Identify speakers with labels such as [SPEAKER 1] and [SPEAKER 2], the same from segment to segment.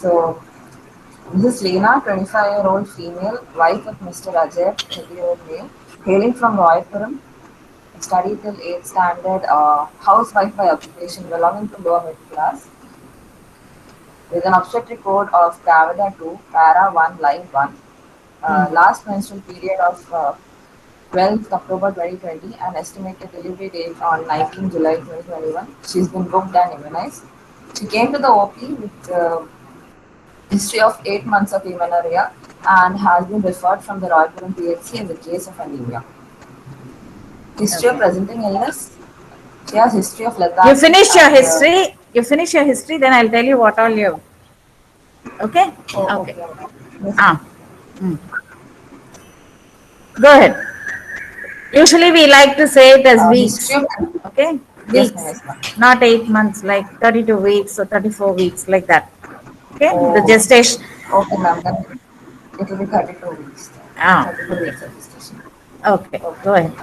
[SPEAKER 1] So this is Lena, 25-year-old female, wife of Mr. Ajay, 30-year-old male, hailing from Royapuram, studied till 8th standard, housewife by occupation, belonging to lower middle class, with an obstetric code of Gravida 2, Para 1, Line 1, last menstrual period of 12th October 2020, and estimated delivery date on 19 July 2021. She's been booked and immunized. She came to the OP with history of 8 months of amenorrhea and has been referred from the Royal PHC in the case of anemia. History of
[SPEAKER 2] Okay.
[SPEAKER 1] presenting illness. She has history of
[SPEAKER 2] You
[SPEAKER 1] lethargy
[SPEAKER 2] finish your
[SPEAKER 1] and
[SPEAKER 2] history. You finish your history, then I'll tell you what all you. Okay.
[SPEAKER 1] oh,
[SPEAKER 2] Okay.
[SPEAKER 1] okay. Yes, ma'am.
[SPEAKER 2] Ah. Mm. Go ahead. Usually we like to say it as
[SPEAKER 1] History
[SPEAKER 2] weeks.
[SPEAKER 1] of
[SPEAKER 2] Okay.
[SPEAKER 1] yes, ma'am.
[SPEAKER 2] Weeks,
[SPEAKER 1] Yes, ma'am.
[SPEAKER 2] not 8 months, like 32 weeks or 34 weeks, like that. Okay. The
[SPEAKER 1] Oh,
[SPEAKER 2] gestation.
[SPEAKER 1] okay, ma'am. Then it will be 32 weeks.
[SPEAKER 2] Ah.
[SPEAKER 1] 32
[SPEAKER 2] Okay.
[SPEAKER 1] weeks of gestation.
[SPEAKER 2] Okay.
[SPEAKER 1] Okay.
[SPEAKER 2] Go ahead.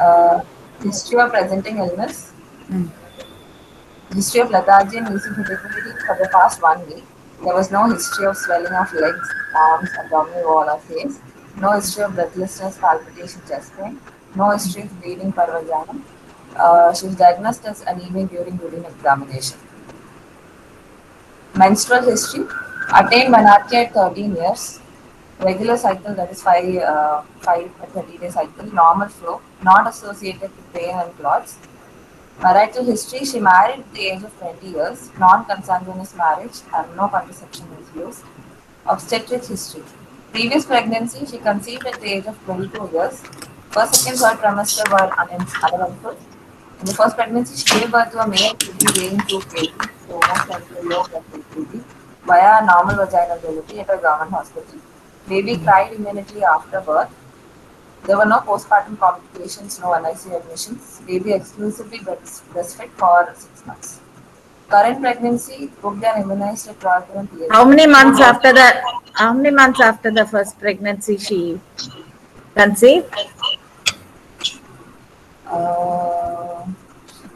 [SPEAKER 1] History of presenting illness.
[SPEAKER 2] Mm.
[SPEAKER 1] History of lethargy and easy irritability for the past 1 week. There was no history of swelling of legs, arms, abdominal wall, or face. No history of breathlessness, palpitation, chest pain. No history of bleeding per vagina. She was diagnosed as anemic during routine examination. Menstrual history. Attained menarche at 13 years. Regular cycle, that is 30-day cycle. Normal flow, not associated with pain and clots. Marital history, she married at the age of 20 years, non-consanguineous marriage and no contraception was used. Obstetric history. Previous pregnancy, she conceived at the age of 22 years. First, second, third trimester were uneventful. In the first pregnancy, she gave birth to a male baby weighing 2 kg, so most likely low blood 2 kg, via normal vaginal delivery at a government hospital. Baby cried immediately after birth. There were no postpartum complications, no NICU admissions. Baby exclusively breastfed for 6 months. Current pregnancy, booked and immunized at Royal
[SPEAKER 2] How
[SPEAKER 1] PHC.
[SPEAKER 2] many
[SPEAKER 1] Two
[SPEAKER 2] months
[SPEAKER 1] doses.
[SPEAKER 2] after that? How many months after the first pregnancy she conceived?
[SPEAKER 1] She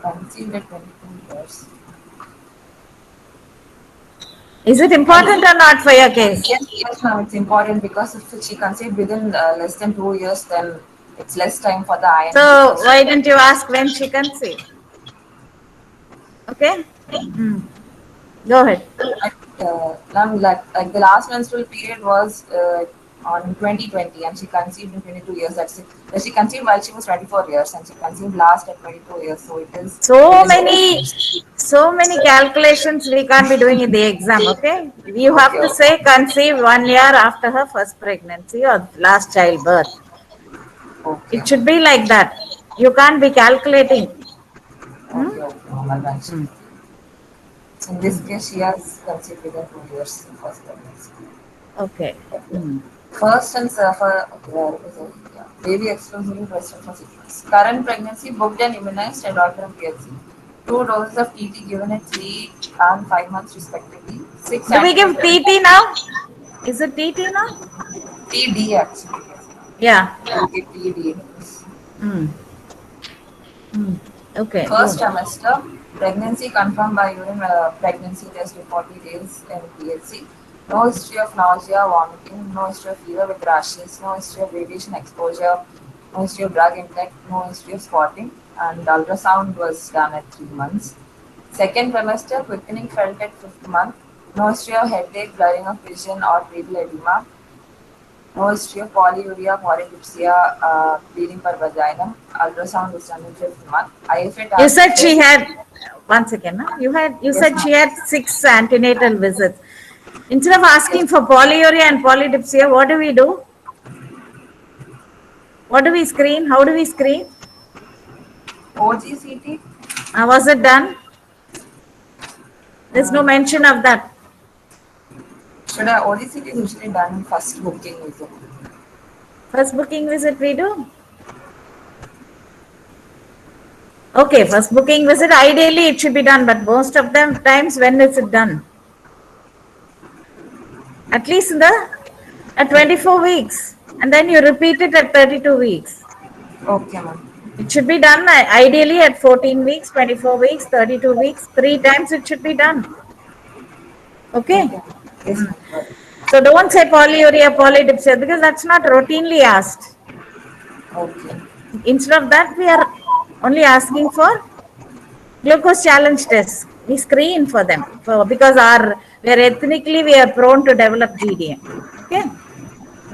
[SPEAKER 1] conceived at 22 years.
[SPEAKER 2] Is it important or not for your case?
[SPEAKER 1] Yes, ma'am. It's important because if she conceived within less than 2 years, then it's less time for the INC
[SPEAKER 2] So
[SPEAKER 1] test.
[SPEAKER 2] why didn't you ask when she conceived? Okay. Mm. Go ahead.
[SPEAKER 1] Ma'am, like the last menstrual period was on 2020, and she conceived in 22 years. That's it. She conceived while she was 24 years, and she conceived last at 22 years. So it
[SPEAKER 2] So
[SPEAKER 1] is
[SPEAKER 2] many, so many calculations we can't be doing in the exam. Okay. You have
[SPEAKER 1] okay.
[SPEAKER 2] to
[SPEAKER 1] Okay.
[SPEAKER 2] say conceived 1 year after her first pregnancy or last childbirth.
[SPEAKER 1] Okay.
[SPEAKER 2] It should be like that. You can't be calculating. Hmm?
[SPEAKER 1] Okay. Okay. Ma'am, I'll mention
[SPEAKER 2] Hmm.
[SPEAKER 1] it. So in this case, she has conceived within 2 years in first pregnancy.
[SPEAKER 2] Okay.
[SPEAKER 1] Okay.
[SPEAKER 2] Hmm.
[SPEAKER 1] First and for okay, where is it? Yeah. Baby exclusively breastfed for 6 months. Current pregnancy booked and immunized at Rotterdam PHC. Two doses of TT given at 3 and 5 months respectively. Six
[SPEAKER 2] Do we give
[SPEAKER 1] antenatal
[SPEAKER 2] TT now? Is it TT now?
[SPEAKER 1] TD actually.
[SPEAKER 2] Yeah.
[SPEAKER 1] Okay, TD.
[SPEAKER 2] Hmm. Hmm. Okay.
[SPEAKER 1] First
[SPEAKER 2] Go.
[SPEAKER 1] trimester, pregnancy confirmed by urine pregnancy test with 40 days in PHC. No history of nausea, vomiting, no history of fever with rashes, no history of radiation exposure, no history of drug intake, no history of spotting, and ultrasound was done at 3 months. Second trimester, quickening felt at fifth month. No history of headache, blurring of vision, or pedal edema. No history of polyuria, polydipsia, bleeding per vagina. Ultrasound was done in fifth month. IFA
[SPEAKER 2] You said
[SPEAKER 1] target
[SPEAKER 2] she
[SPEAKER 1] test.
[SPEAKER 2] had one second. Huh? You
[SPEAKER 1] Yes,
[SPEAKER 2] said
[SPEAKER 1] ma'am.
[SPEAKER 2] she had 6 antenatal visits. Instead of
[SPEAKER 1] Yes.
[SPEAKER 2] asking for polyuria and polydipsia, what do we do? What do we screen? How do we screen?
[SPEAKER 1] OGCT.
[SPEAKER 2] Was it done? There's no
[SPEAKER 1] Uh,
[SPEAKER 2] mention of that.
[SPEAKER 1] should I OGCT is usually done in first booking visit.
[SPEAKER 2] First booking visit we do. Okay, first booking visit. Ideally, it should be done, but most of them times, when is it done? At least in the at 24 weeks, and then you repeat it at 32 weeks.
[SPEAKER 1] Okay, ma'am.
[SPEAKER 2] It should be done ideally at 14 weeks, 24 weeks, 32 weeks. 3 times it should be done. Okay.
[SPEAKER 1] Okay. Yes, ma'am. Got it.
[SPEAKER 2] So don't say polyuria, polydipsia because that's not routinely asked.
[SPEAKER 1] Okay.
[SPEAKER 2] Instead of that, we are only asking for glucose challenge tests. We screen for them because we are ethnically we are prone to develop GDM. Okay,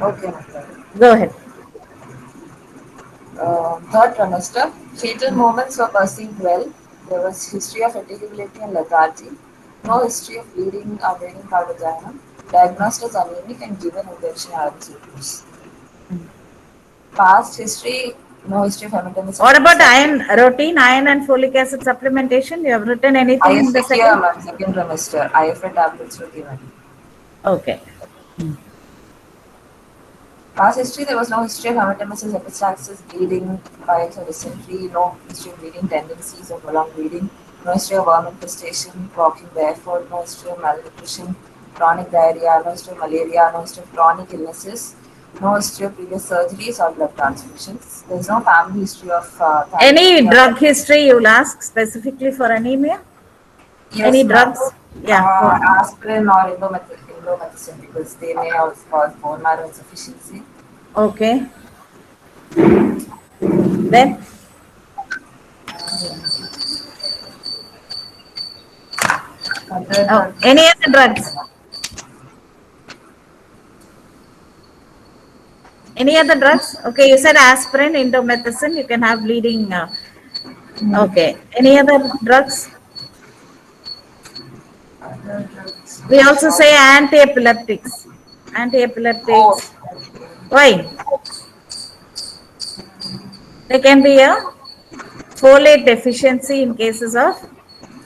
[SPEAKER 1] Okay, ma'am. Got it.
[SPEAKER 2] go ahead.
[SPEAKER 1] Third trimester, fetal movements were perceived well. There was history of irritability and lethargy. No history of bleeding or draining out vagina. Diagnosed as anemic and given injection RBC. Past history, no history of hematemesis.
[SPEAKER 2] What about iron, routine iron and folic acid supplementation? You have written anything in the
[SPEAKER 1] IFA here,
[SPEAKER 2] second?
[SPEAKER 1] ma'am, second trimester. IFA tablets were given.
[SPEAKER 2] Okay.
[SPEAKER 1] Past history, there was no history of hematemesis, epistaxis, bleeding, piles or dysentery, no history of bleeding tendencies or prolonged bleeding, no history of worm infestation, walking barefoot, no history of malnutrition, chronic diarrhea, no history of malaria, no history of chronic illnesses, no history of previous surgeries or blood transfusions. There is no family history of
[SPEAKER 2] Any
[SPEAKER 1] thalassemia.
[SPEAKER 2] drug history you'll ask specifically for anemia? Any
[SPEAKER 1] Yes, ma'am.
[SPEAKER 2] drugs? Yeah, go on.
[SPEAKER 1] Aspirin or indomethacin because they may also cause bone marrow insufficiency.
[SPEAKER 2] Okay. Then any other drugs? Any other drugs? Okay, you said aspirin, indomethacin. You can have bleeding. Okay. Any other drugs?
[SPEAKER 1] Other drugs,
[SPEAKER 2] We also
[SPEAKER 1] no.
[SPEAKER 2] say anti-epileptics.
[SPEAKER 1] Oh,
[SPEAKER 2] Anti-epileptics.
[SPEAKER 1] okay.
[SPEAKER 2] Why? There can be a folate deficiency in cases of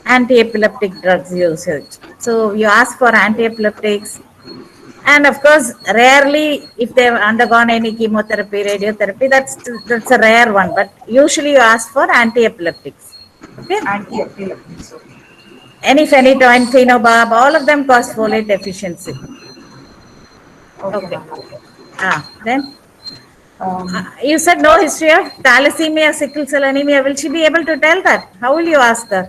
[SPEAKER 2] anti-epileptic drugs usage. So you ask for anti-epileptics. And of course, rarely if they've undergone any chemotherapy, radiotherapy, that's a rare one. But usually you ask for anti-epileptics. Okay.
[SPEAKER 1] Anti-epileptics, okay.
[SPEAKER 2] Any phenytoin, phenobarb, all of them cause folate deficiency.
[SPEAKER 1] Okay,
[SPEAKER 2] Okay.
[SPEAKER 1] ma'am.
[SPEAKER 2] Then
[SPEAKER 1] Um,
[SPEAKER 2] you said no history of thalassemia, sickle cell anemia. Will she be able to tell that? How will you ask her?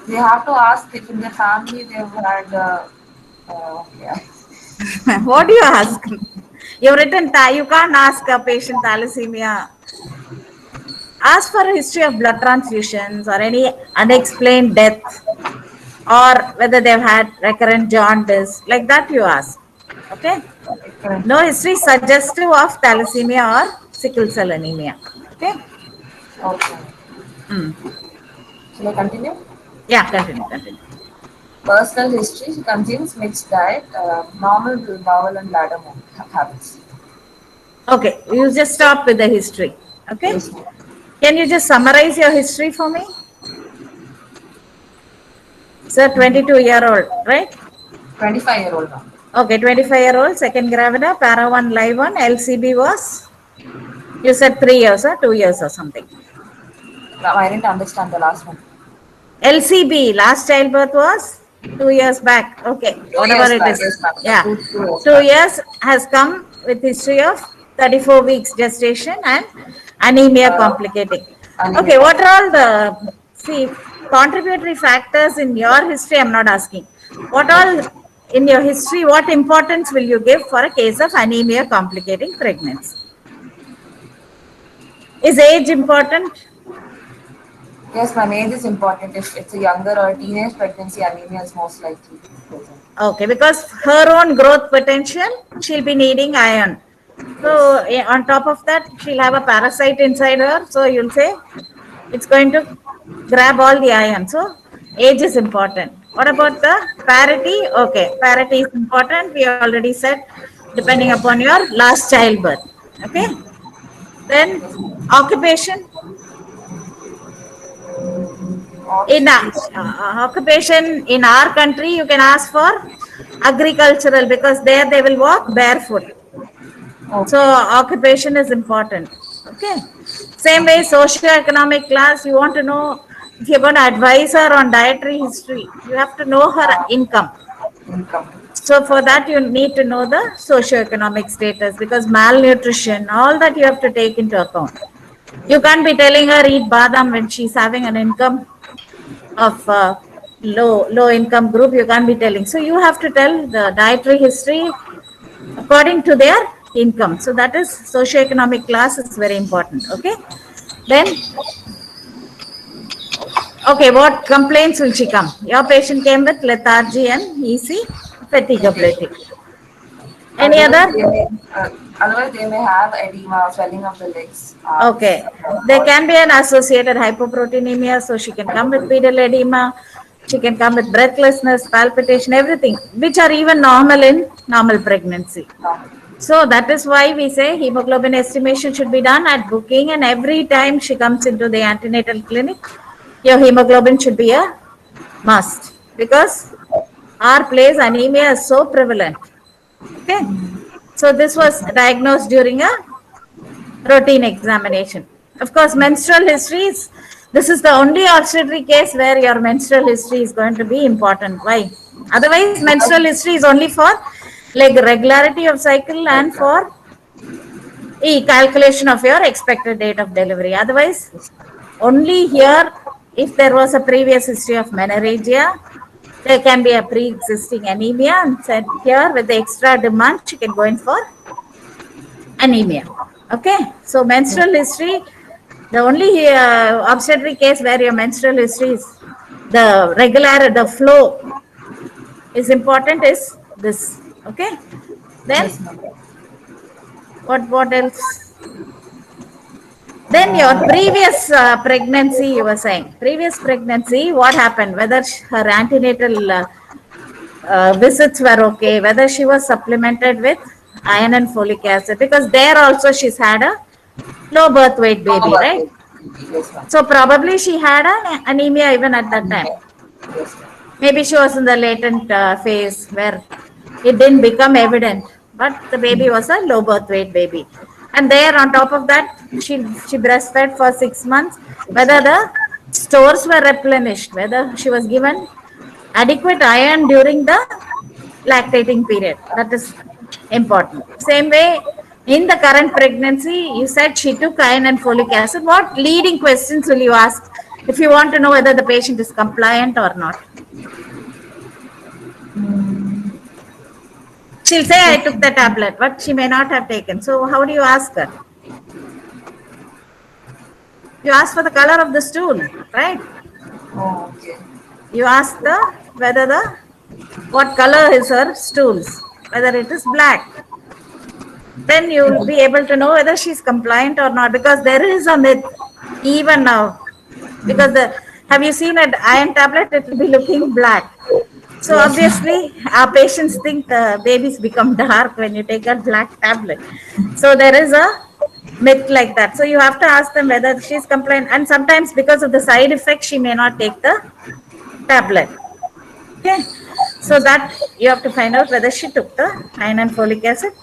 [SPEAKER 1] they have to ask if in their family they've had, yeah.
[SPEAKER 2] What do you ask? You've written, you can't ask a patient thalassemia. Ask for a history of blood transfusions or any unexplained death or whether they've had recurrent jaundice. Like that you ask. Okay.
[SPEAKER 1] Correct.
[SPEAKER 2] No history suggestive of thalassemia or sickle cell anemia. Okay.
[SPEAKER 1] Okay. Shall I continue?
[SPEAKER 2] Yeah, continue.
[SPEAKER 1] Personal history, she consumes mixed diet, normal bowel and bladder habits.
[SPEAKER 2] Okay, you just stop with the history. Okay.
[SPEAKER 1] Yes, ma'am.
[SPEAKER 2] Can you just summarize your history for me? Sir, 22-year-old, right?
[SPEAKER 1] 25-year-old now.
[SPEAKER 2] Okay, 25-year-old, second gravida, para 1 live 1, LCB was, you said 3 years or 2 years or something.
[SPEAKER 1] Now, I didn't understand the last one.
[SPEAKER 2] LCB, last childbirth was 2 years back. Okay,
[SPEAKER 1] 2
[SPEAKER 2] whatever
[SPEAKER 1] years
[SPEAKER 2] it
[SPEAKER 1] back,
[SPEAKER 2] is.
[SPEAKER 1] yes, ma'am.
[SPEAKER 2] Yeah,
[SPEAKER 1] 2 years
[SPEAKER 2] 2
[SPEAKER 1] back.
[SPEAKER 2] years has come with history of 34 weeks gestation and anemia complicating.
[SPEAKER 1] Anemia.
[SPEAKER 2] Okay, what are all the, contributory factors in your history? I'm not asking. What all in your history, what importance will you give for a case of anemia complicating pregnancy? Is age important?
[SPEAKER 1] Yes, ma'am, age is important. If it's a younger or a teenage pregnancy, anemia is most likely present.
[SPEAKER 2] Okay, because her own growth potential, she'll be needing iron. So on top of that, she'll have a parasite inside her. So you'll say it's going to grab all the iron. So age is important. What about the parity? Okay, parity is important. We already said depending upon your last childbirth. Okay. Then occupation. In occupation in our country, you can ask for agricultural because there they will walk barefoot.
[SPEAKER 1] Okay.
[SPEAKER 2] So occupation is important. Okay. Same way, socio-economic class, you want to know if you're going to advise her on dietary history, you have to know her income.
[SPEAKER 1] Income.
[SPEAKER 2] So for that, you need to know the socio-economic status because malnutrition, all that you have to take into account. You can't be telling her eat badam when she's having an income of low income group, you can't be telling. So you have to tell the dietary history according to their income. So that is socioeconomic class is very important. Okay. Then, okay, what complaints will she come? Your patient came with lethargy and easy fatigability. Any
[SPEAKER 1] Otherwise,
[SPEAKER 2] other?
[SPEAKER 1] they may have edema, swelling of the legs,
[SPEAKER 2] Okay.
[SPEAKER 1] arms,
[SPEAKER 2] There
[SPEAKER 1] or
[SPEAKER 2] can be an associated hypoproteinemia, so she can come with pedal edema, she can come with breathlessness, palpitation, everything, which are even normal in normal pregnancy. So that is why we say hemoglobin estimation should be done at booking, and every time she comes into the antenatal clinic, your hemoglobin should be a must, because our place anemia is so prevalent. Okay. So this was diagnosed during a routine examination. Of course, menstrual histories, this is the only obstetric case where your menstrual history is going to be important. Why? Otherwise, menstrual history is only for like regularity of cycle and for calculation of your expected date of delivery. Otherwise, only here, if there was a previous history of menorrhagia, there can be a pre-existing anemia, and said here with the extra demand, she can go in for anemia. Okay, so menstrual history, the only obstetric case where your menstrual history is the flow is important is this. Okay, then
[SPEAKER 1] yes, ma'am.
[SPEAKER 2] what else? Then your previous pregnancy, you were saying previous pregnancy, what happened? Whether her antenatal visits were okay, whether she was supplemented with iron and folic acid, because there also she's had a low birth weight baby, right?
[SPEAKER 1] Yes, ma'am.
[SPEAKER 2] So probably she had an anemia even at that time.
[SPEAKER 1] Yes, ma'am.
[SPEAKER 2] Maybe she was in the latent phase where it didn't become evident, but the baby was a low birth weight baby. And there on top of that, she breastfed for 6 months. Whether the stores were replenished, whether she was given adequate iron during the lactating period. That is important. Same way, in the current pregnancy, you said she took iron and folic acid. What leading questions will you ask if you want to know whether the patient is compliant or not? She'll say, I took the tablet, but she may not have taken. So, how do you ask her? You ask for the color of the stool, right?
[SPEAKER 1] Oh, okay.
[SPEAKER 2] You ask whether what color is her stools, whether it is black. Then you will be able to know whether she's compliant or not, because there is a myth even now. Because have you seen an iron tablet? It will be looking black. So
[SPEAKER 1] Yes, ma'am.
[SPEAKER 2] obviously, our patients think babies become dark when you take a black tablet. So there is a myth like that. So you have to ask them whether she's compliant, and sometimes because of the side effects, she may not take the tablet. Okay, so that you have to find out whether she took the iron and folic acid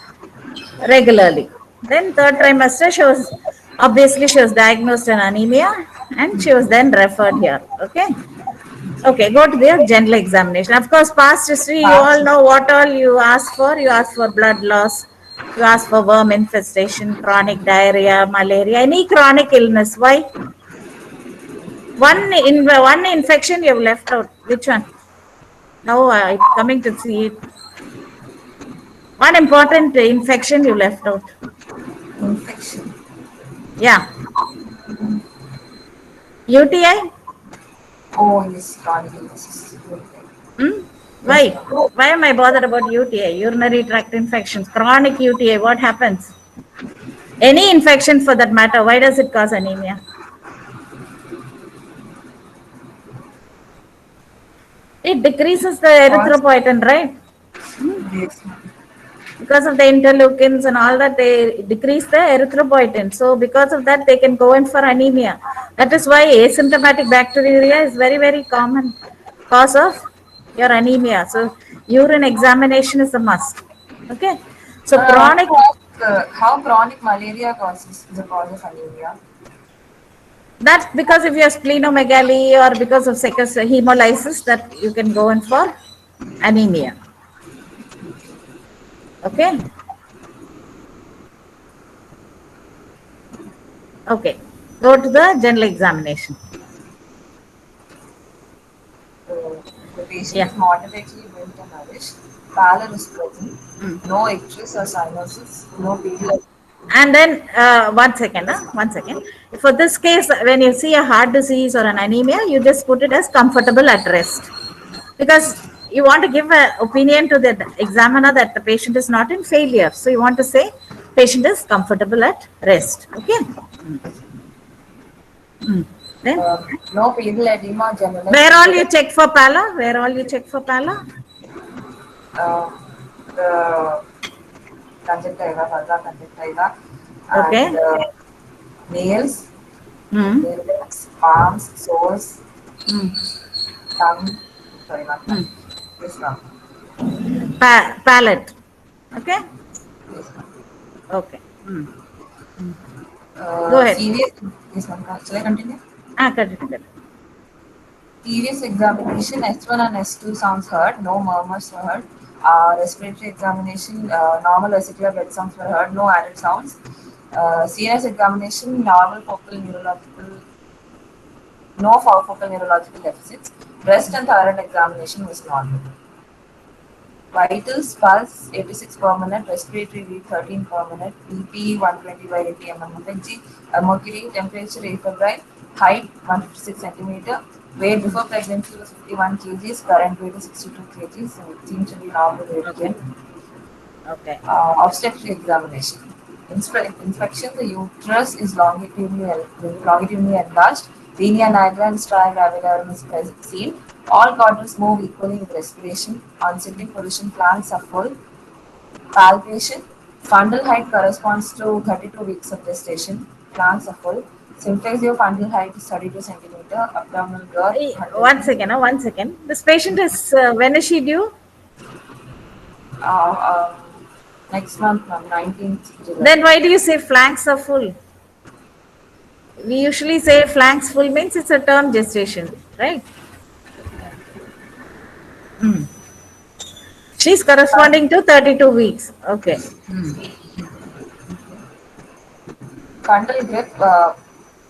[SPEAKER 2] regularly. Then third trimester, she was diagnosed an anemia, and she was then referred here. Okay. Okay, go to the general examination. Of course, past history, you all know what all you ask for. You ask for blood loss, you ask for worm infestation, chronic diarrhea, malaria, any chronic illness. Why? One infection you have left out. Which one? Now I'm coming to see it. One important infection you left out.
[SPEAKER 1] Infection.
[SPEAKER 2] Yeah. UTI?
[SPEAKER 1] Oh, yes, chronic illnesses.
[SPEAKER 2] Hmm?
[SPEAKER 1] Yes,
[SPEAKER 2] Why?
[SPEAKER 1] ma'am.
[SPEAKER 2] Why am I bothered about UTI? Urinary tract infections, chronic UTI. What happens? Any infection for that matter. Why does it cause anemia? It decreases the erythropoietin, right?
[SPEAKER 1] Yes, ma'am.
[SPEAKER 2] Because of the interleukins and all that, they decrease the erythropoietin. So because of that, they can go in for anemia. That is why asymptomatic bacteriuria is very, very common cause of your anemia. So urine examination is a must. Okay. So
[SPEAKER 1] I want
[SPEAKER 2] chronic,
[SPEAKER 1] to ask how chronic malaria causes the cause of anemia.
[SPEAKER 2] that's because if you have splenomegaly or because of hemolysis, that you can go in for anemia. Okay. Okay. Go to the general examination.
[SPEAKER 1] Patient
[SPEAKER 2] Yeah.
[SPEAKER 1] is moderately built and nourished. Pallor is present. No icterus or cyanosis. No pediatric.
[SPEAKER 2] And then, 1 second, 1 second. For this case, when you see a heart disease or an anemia, you just put it as comfortable at rest. Because you want to give an opinion to the examiner that the patient is not in failure. So you want to say patient is comfortable at rest. Okay. Then,
[SPEAKER 1] No pedal edema, generalized.
[SPEAKER 2] where all you check for pallor? Where all you check for pallor?
[SPEAKER 1] The conjunctiva, vulva conjunctiva,
[SPEAKER 2] Okay.
[SPEAKER 1] and nails,
[SPEAKER 2] Hmm.
[SPEAKER 1] lips, palms, soles, tongue. Sorry, not tongue. This one.
[SPEAKER 2] Palate. Okay.
[SPEAKER 1] This one.
[SPEAKER 2] Okay. Go ahead.
[SPEAKER 1] Serious. This one. Shall I continue?
[SPEAKER 2] Cut it.
[SPEAKER 1] Serious examination, S1 and S2 sounds heard, no murmurs were heard. Respiratory examination, normal vesicular bed sounds were heard, no added sounds. CNS examination, normal focal neurological, no focal neurological deficits. Breast and thyroid examination was normal. Vitals, pulse 86 per minute, respiratory rate 13 per minute, BP 120 by 80 mmHg, mercury, temperature afebrile, height 156 centimeter, weight before pregnancy was 51 kgs, current weight is 62 kgs, so it seems to be normal weight again.
[SPEAKER 2] Okay.
[SPEAKER 1] Obstetric examination. Inspection, the uterus is longitudinally enlarged, linea nigra and stria gravidarum is seen. All quadrants move equally with respiration. On sitting position, flanks are full. Palpation. Fundal height corresponds to 32 weeks of gestation. Flanks are full. Symphysis of fundal height is 32 centimeter. Abdominal girth.
[SPEAKER 2] 1 second. This patient is, when is she due?
[SPEAKER 1] Next month, 19th July.
[SPEAKER 2] Then why do you say flanks are full? We usually say flanks full means it's a term gestation, right? She's corresponding to 32 weeks. Okay.
[SPEAKER 1] Fundal grip,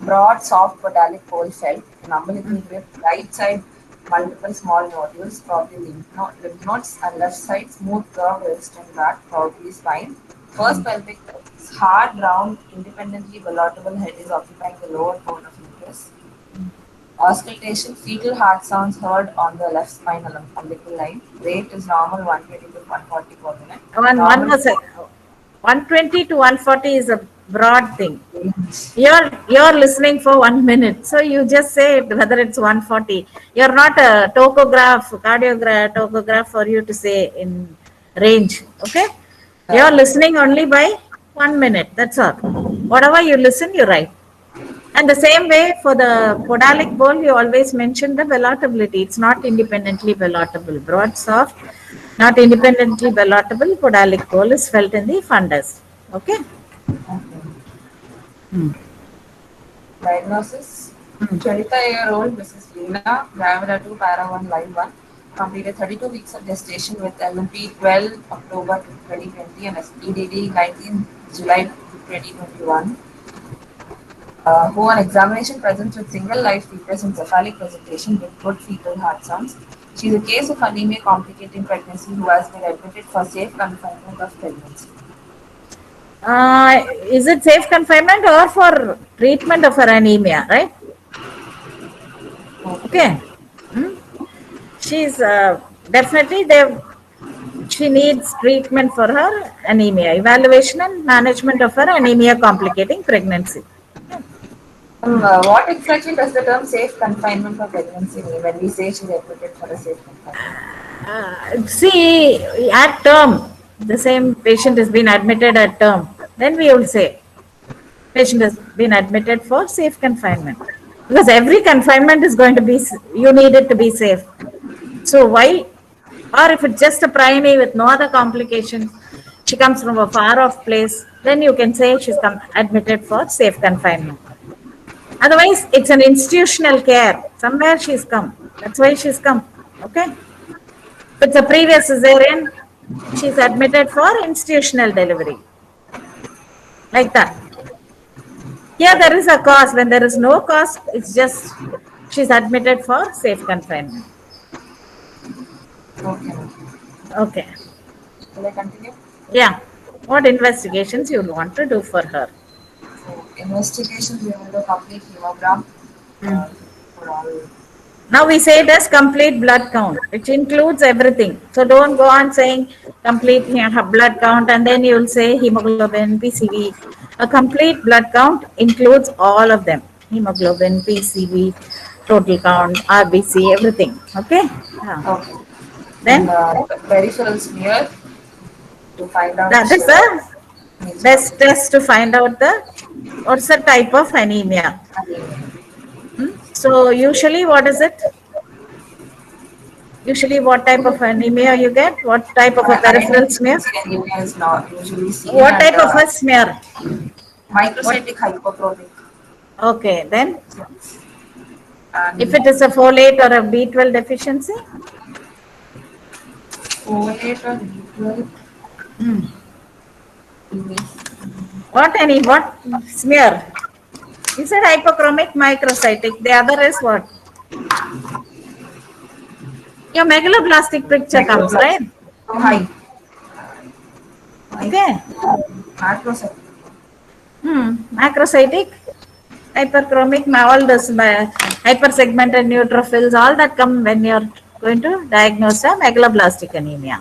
[SPEAKER 1] broad, soft, podalic pole felt. Umbilical grip, right side, multiple small nodules, probably lymph nodes, and left side, smooth curve, wrist and back, probably spine. First pelvic grip, hard, round, independently ballotable head is occupying the lower cone of uterus. Auscultation, fetal heart sounds heard on the left spine along umbilical line. Rate is normal 120 to 140 per minute.
[SPEAKER 2] One more second. 120 to 140 is a broad thing. You're listening for 1 minute, so you just say whether it's 140. You're not a tachograph for you to say in range. Okay, you're listening only by 1 minute. That's all. Whatever you listen, you write. And the same way for the podalic bole, you always mention the velotability. It's not independently velotable. Broad, soft, not independently velotable. Podalic bole is felt in the fundus. Okay.
[SPEAKER 1] Diagnosis: 25-year-old Mrs. Leena, Gravida 2, Para 1, Line 1, completed 32 weeks of gestation with LMP 12 October 2020 and EDD 19 July 2021. Who on examination presents with single live fetus and cephalic presentation with good fetal heart sounds. She is a case of anemia complicating pregnancy who has been admitted for safe confinement of pregnancy.
[SPEAKER 2] Is it safe confinement or for treatment of her anemia, right? Okay. She's definitely there. She needs treatment for her anemia, evaluation and management of her anemia complicating pregnancy.
[SPEAKER 1] What exactly does the term safe confinement for pregnancy mean when we say she is admitted for a safe confinement?
[SPEAKER 2] See, at term, the same patient has been admitted at term. Then we will say patient has been admitted for safe confinement. Because every confinement is going to be, you need it to be safe. So why, or if it's just a preemie with no other complications, she comes from a far off place, then you can say she's admitted for safe confinement. Otherwise, it's an institutional care. Somewhere she's come. That's why she's come. Okay. If it's a previous cesarean, she's admitted for institutional delivery. Like that. Here there is a cause. When there is no cause, it's just she's admitted for safe confinement.
[SPEAKER 1] Okay.
[SPEAKER 2] Okay.
[SPEAKER 1] Will I continue?
[SPEAKER 2] Yeah. What investigations you want to do for her?
[SPEAKER 1] So investigations, we will do complete hemogram
[SPEAKER 2] Hmm.
[SPEAKER 1] for all.
[SPEAKER 2] Now we say it as complete blood count, which includes everything. So don't go on saying complete blood count and then you'll say hemoglobin, PCV. A complete blood count includes all of them: hemoglobin, PCV, total count, RBC, everything. Okay. Yeah.
[SPEAKER 1] Okay. And
[SPEAKER 2] Then
[SPEAKER 1] peripheral smear to find out
[SPEAKER 2] that is the
[SPEAKER 1] nature of
[SPEAKER 2] best
[SPEAKER 1] the
[SPEAKER 2] test to find out the what's the type of anemia.
[SPEAKER 1] anemia.
[SPEAKER 2] So usually what is it? Usually what type of anemia you get? What type of a
[SPEAKER 1] Iron
[SPEAKER 2] peripheral smear?
[SPEAKER 1] deficiency anemia is not usually seen,
[SPEAKER 2] What
[SPEAKER 1] and
[SPEAKER 2] type of a smear? What?
[SPEAKER 1] microcytic hypochromic
[SPEAKER 2] Okay, then
[SPEAKER 1] cells.
[SPEAKER 2] if
[SPEAKER 1] And
[SPEAKER 2] it is a folate or a B12 deficiency,
[SPEAKER 1] folate or B12 is
[SPEAKER 2] what smear? You said hypochromic microcytic. The other is what? Your megaloblastic picture comes, right?
[SPEAKER 1] megaloblastic. So
[SPEAKER 2] Hmm.
[SPEAKER 1] high
[SPEAKER 2] Okay.
[SPEAKER 1] macrocytic.
[SPEAKER 2] Macrocytic, hyperchromic, all this hypersegmented neutrophils, all that come when you're going to diagnose a megaloblastic anemia.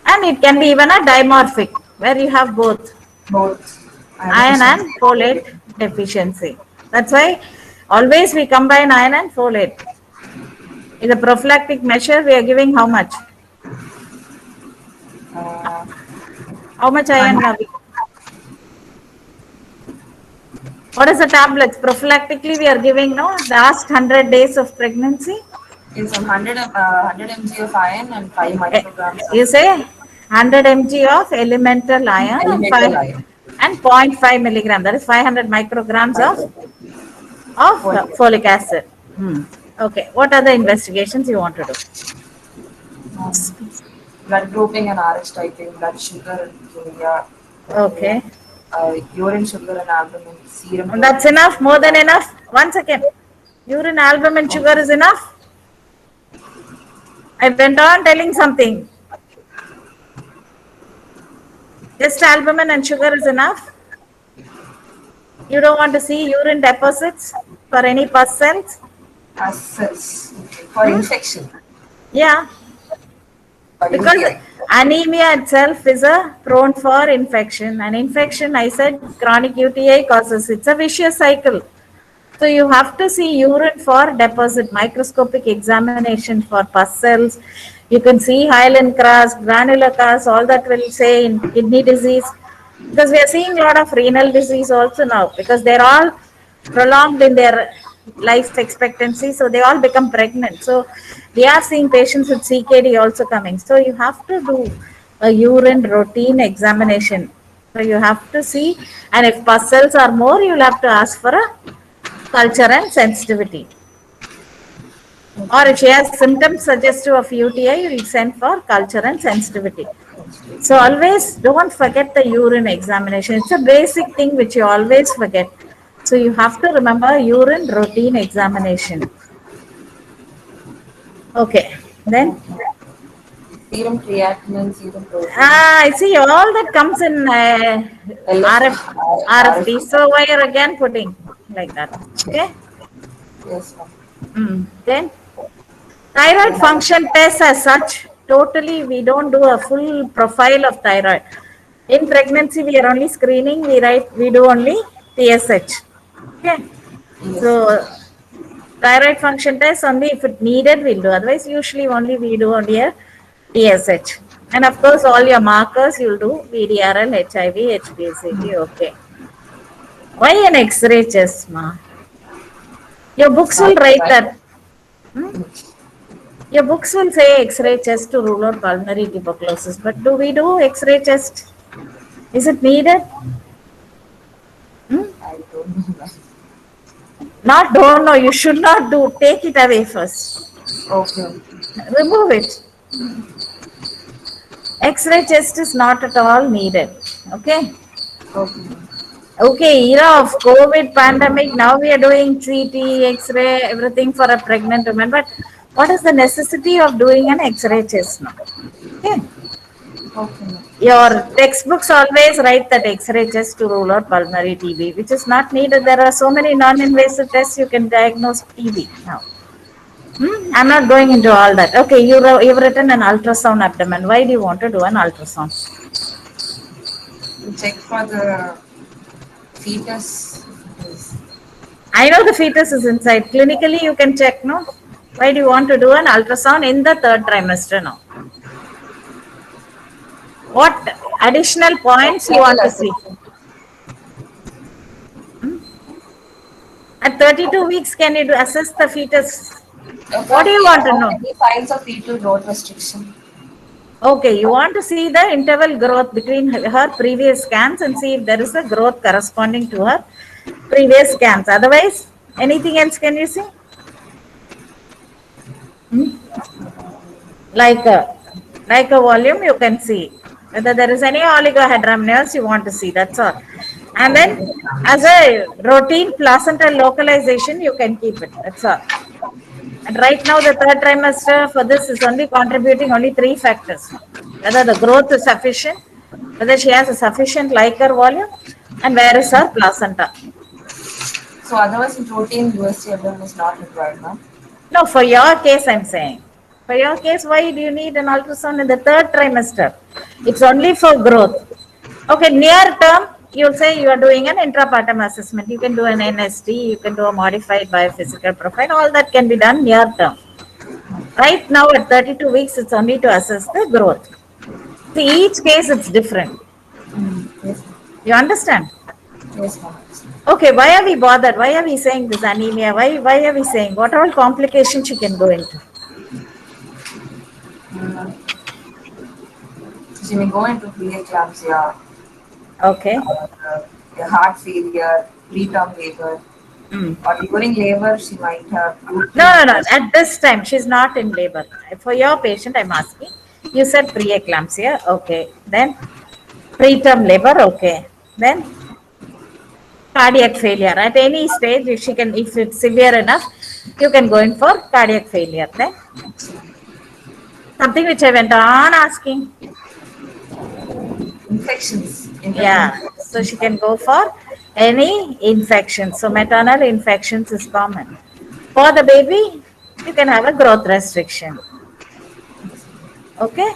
[SPEAKER 2] And it can be even a dimorphic, where you have both
[SPEAKER 1] Both iron
[SPEAKER 2] iron
[SPEAKER 1] deficiency
[SPEAKER 2] and
[SPEAKER 1] and
[SPEAKER 2] folate
[SPEAKER 1] folate.
[SPEAKER 2] deficiency. That's why always we combine iron and folate. In the prophylactic measure, we are giving how much?
[SPEAKER 1] Uh,
[SPEAKER 2] How much iron are
[SPEAKER 1] 100
[SPEAKER 2] we? What is the tablets? Prophylactically, we are giving no last 100 days of pregnancy.
[SPEAKER 1] is 100 mg of iron and 5
[SPEAKER 2] Eh,
[SPEAKER 1] micrograms of
[SPEAKER 2] You say 100 mg of elemental iron and
[SPEAKER 1] elemental
[SPEAKER 2] 5
[SPEAKER 1] iron.
[SPEAKER 2] and 0.5 milligram. That is 500 micrograms
[SPEAKER 1] 5
[SPEAKER 2] of
[SPEAKER 1] folic acid.
[SPEAKER 2] folic acid. Okay. What are the investigations you want to do?
[SPEAKER 1] Um, blood grouping and RH typing, blood sugar and urea,
[SPEAKER 2] Okay.
[SPEAKER 1] urine sugar and albumin, serum
[SPEAKER 2] That's
[SPEAKER 1] protein.
[SPEAKER 2] enough. More than enough. 1 second. Urine albumin sugar is enough. I went on telling something. Just albumin and sugar is enough. You don't want to see urine deposits for any pus cells.
[SPEAKER 1] Acids for
[SPEAKER 2] Hmm?
[SPEAKER 1] infection,
[SPEAKER 2] Yeah.
[SPEAKER 1] for
[SPEAKER 2] Because
[SPEAKER 1] UTI.
[SPEAKER 2] anemia itself is a prone for infection. And infection, I said, chronic UTI causes. It's a vicious cycle. So you have to see urine for deposit, microscopic examination for pus cells. You can see hyaline crust, granular crust, all that will say in kidney disease. Because we are seeing a lot of renal disease also now because they're all prolonged in their life expectancy. So they all become pregnant. So we are seeing patients with CKD also coming. So you have to do a urine routine examination. So you have to see, and if pus cells are more, you'll have to ask for a culture and sensitivity. Or if she has symptoms suggestive of UTI, you will send for culture and sensitivity. So always don't forget the urine examination. It's a basic thing which you always forget. So you have to remember urine routine examination. Okay. Then
[SPEAKER 1] Serum creatinine, serum protein,
[SPEAKER 2] I see all that comes in
[SPEAKER 1] LFT,
[SPEAKER 2] RFD.
[SPEAKER 1] RFT.
[SPEAKER 2] So why are again putting like that? Okay.
[SPEAKER 1] Yes, ma'am.
[SPEAKER 2] Then thyroid
[SPEAKER 1] Then I
[SPEAKER 2] function tests as such, totally we don't do a full profile of thyroid. In pregnancy, we are only screening, we do only TSH. Okay.
[SPEAKER 1] yes.
[SPEAKER 2] So thyroid function test only if it needed, we'll do. Otherwise, usually only we do only a TSH. And of course, all your markers you'll do VDRL, HIV, HbA1c. Okay. Why an X-ray chest, ma? Your
[SPEAKER 1] It's
[SPEAKER 2] books will
[SPEAKER 1] not
[SPEAKER 2] write
[SPEAKER 1] right.
[SPEAKER 2] that. Your books will say X-ray chest to rule out pulmonary tuberculosis, but do we do X-ray chest? Is it needed?
[SPEAKER 1] I don't know that.
[SPEAKER 2] Not don't know. You should not do. Take it away first.
[SPEAKER 1] Okay.
[SPEAKER 2] Remove it. X-ray chest is not at all needed. Okay.
[SPEAKER 1] Okay.
[SPEAKER 2] Okay. Era of COVID pandemic. Now we are doing CT, X-ray, everything for a pregnant woman. But What is the necessity of doing an X-ray chest now? Okay.
[SPEAKER 1] Okay, ma'am.
[SPEAKER 2] Your textbooks always write that X-ray just to rule out pulmonary TB, which is not needed. There are so many non-invasive tests you can diagnose TB now. I'm not going into all that. Okay, you've written an ultrasound abdomen. Why do you want to do an ultrasound?
[SPEAKER 1] To check for the fetus.
[SPEAKER 2] I know the fetus is inside. Clinically, you can check, no? Why do you want to do an ultrasound in the third trimester now? What additional points you want to see? At 32 weeks, can you assess the fetus? What do you want to know?
[SPEAKER 1] Any signs of fetal growth restriction?
[SPEAKER 2] Okay, you want to see the interval growth between her previous scans and see if there is a growth corresponding to her previous scans. Otherwise, anything else can you see? Like a volume, you can see whether there is any oligohydramnios you want to see. That's all. And then, as a routine placental localization, you can keep it. That's all. And right now, the third trimester for this is only contributing only 3 factors. Whether the growth is sufficient, whether she has a sufficient Leica volume, and where is her placenta.
[SPEAKER 1] So otherwise, routine USG abdomen is not required, ma'am?
[SPEAKER 2] No, for your case, I'm saying. For your case, why do you need an ultrasound in the third trimester? It's only for growth. Okay, near term, you'll say you are doing an intrapartum assessment. You can do an NST, you can do a modified biophysical profile. All that can be done near term. Right now, at 32 weeks, it's only to assess the growth. See, each case, it's different.
[SPEAKER 1] Yes,
[SPEAKER 2] You understand?
[SPEAKER 1] yes, ma'am.
[SPEAKER 2] Okay, why are we bothered? Why are we saying this anemia? Why are we saying what all complications she can go into?
[SPEAKER 1] She may go into preeclampsia,
[SPEAKER 2] Okay.
[SPEAKER 1] heart failure, preterm labor, or during labor she might have.
[SPEAKER 2] No. At this time, she's not in labor. For your patient, I'm asking. You said preeclampsia. Okay. Then preterm labor. Okay. Then cardiac failure. At any stage, if it's severe enough, you can go in for cardiac failure. Then something which I went on asking.
[SPEAKER 1] Infections.
[SPEAKER 2] Yeah. So she can go for any infection. So maternal infections is common. For the baby, you can have a growth restriction. Okay.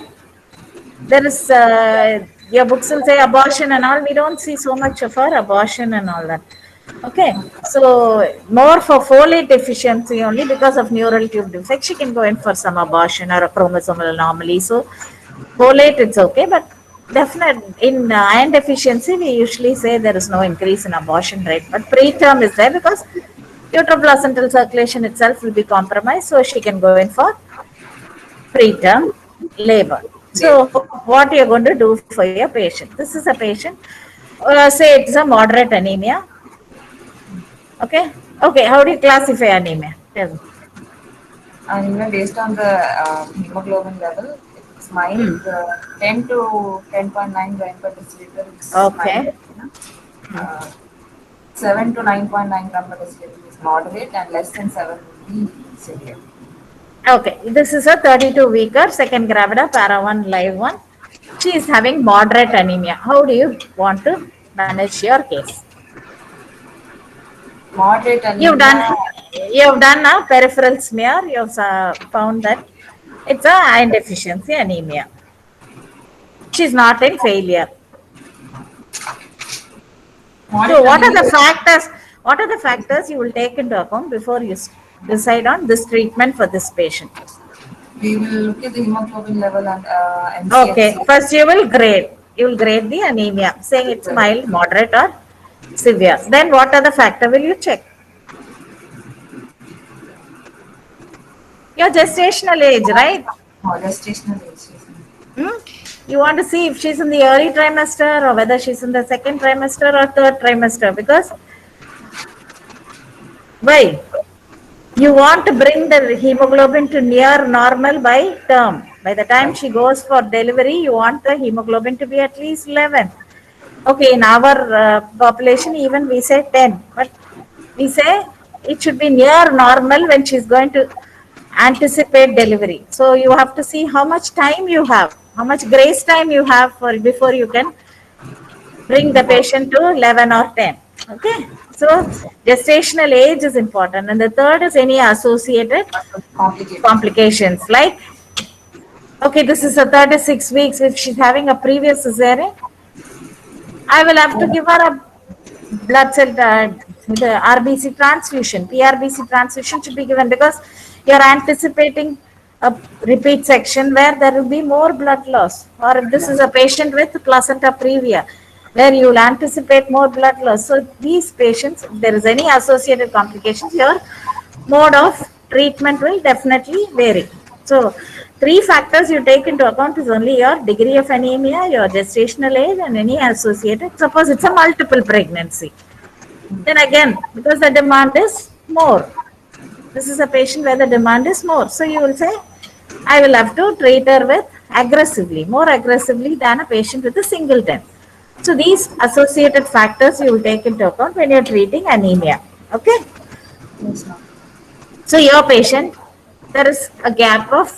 [SPEAKER 2] There is, your books will say abortion and all. We don't see so much of her abortion and all that. Okay. So more for folate deficiency only because of neural tube defect. She can go in for some abortion or a chromosomal anomaly. So folate, it's okay. But definitely in iron deficiency, we usually say there is no increase in abortion rate. But preterm is there because uteroplacental circulation itself will be compromised. So she can go in for preterm labor. So what you're going to do for your patient? This is a patient, say it's a moderate anemia. Okay. Okay. How do you classify anemia? Tell me.
[SPEAKER 1] Anemia based on the hemoglobin level, it's mild, 10 to 10.9 gram per deciliter. It's
[SPEAKER 2] Okay.
[SPEAKER 1] mild. 7 to 9.9 gram per deciliter is moderate, and less than 7 will be severe.
[SPEAKER 2] Okay. This is a 32 weeker, second gravida, para 1, live 1. She is having moderate anemia. How do you want to manage your case?
[SPEAKER 1] Moderate anemia.
[SPEAKER 2] You've done a peripheral smear. You've found that it's a iron deficiency anemia. She's not in failure. So what are the factors? What are the factors you will take into account before you decide on this treatment for this patient?
[SPEAKER 1] We will look at the hemoglobin level and
[SPEAKER 2] Okay, first you will grade. You will grade the anemia, saying it's mild, moderate, or severe. Then what are the factor will you check? Your gestational age, right?
[SPEAKER 1] gestational age.
[SPEAKER 2] You want to see if she's in the early trimester or whether she's in the second trimester or third trimester, because why? You want to bring the hemoglobin to near normal by term. By the time she goes for delivery, you want the hemoglobin to be at least 11. Okay, in our population, even we say 10, but we say it should be near normal when she's going to anticipate delivery. So you have to see how much time you have, how much grace time you have for before you can bring the patient to 11 or 10. Okay. So gestational age is important. And the third is any associated
[SPEAKER 1] Complicated.
[SPEAKER 2] complications like, okay, this is a 36 weeks. If she's having a previous cesarean, I will have to give her a blood cell, the RBC transfusion. PRBC transfusion should be given because you're anticipating a repeat section where there will be more blood loss. Or if this is a patient with placenta previa, where you will anticipate more blood loss. So these patients, if there is any associated complications, your mode of treatment will definitely vary. So three factors you take into account is only your degree of anemia, your gestational age, and any associated. Suppose it's a multiple pregnancy. Then again, because the demand is more. This is a patient where the demand is more. So you will say, I will have to treat her with aggressively, more aggressively than a patient with a singleton. So these associated factors you will take into account when you're treating anemia. Okay.
[SPEAKER 1] Yes, ma'am.
[SPEAKER 2] So your patient, there is a gap of,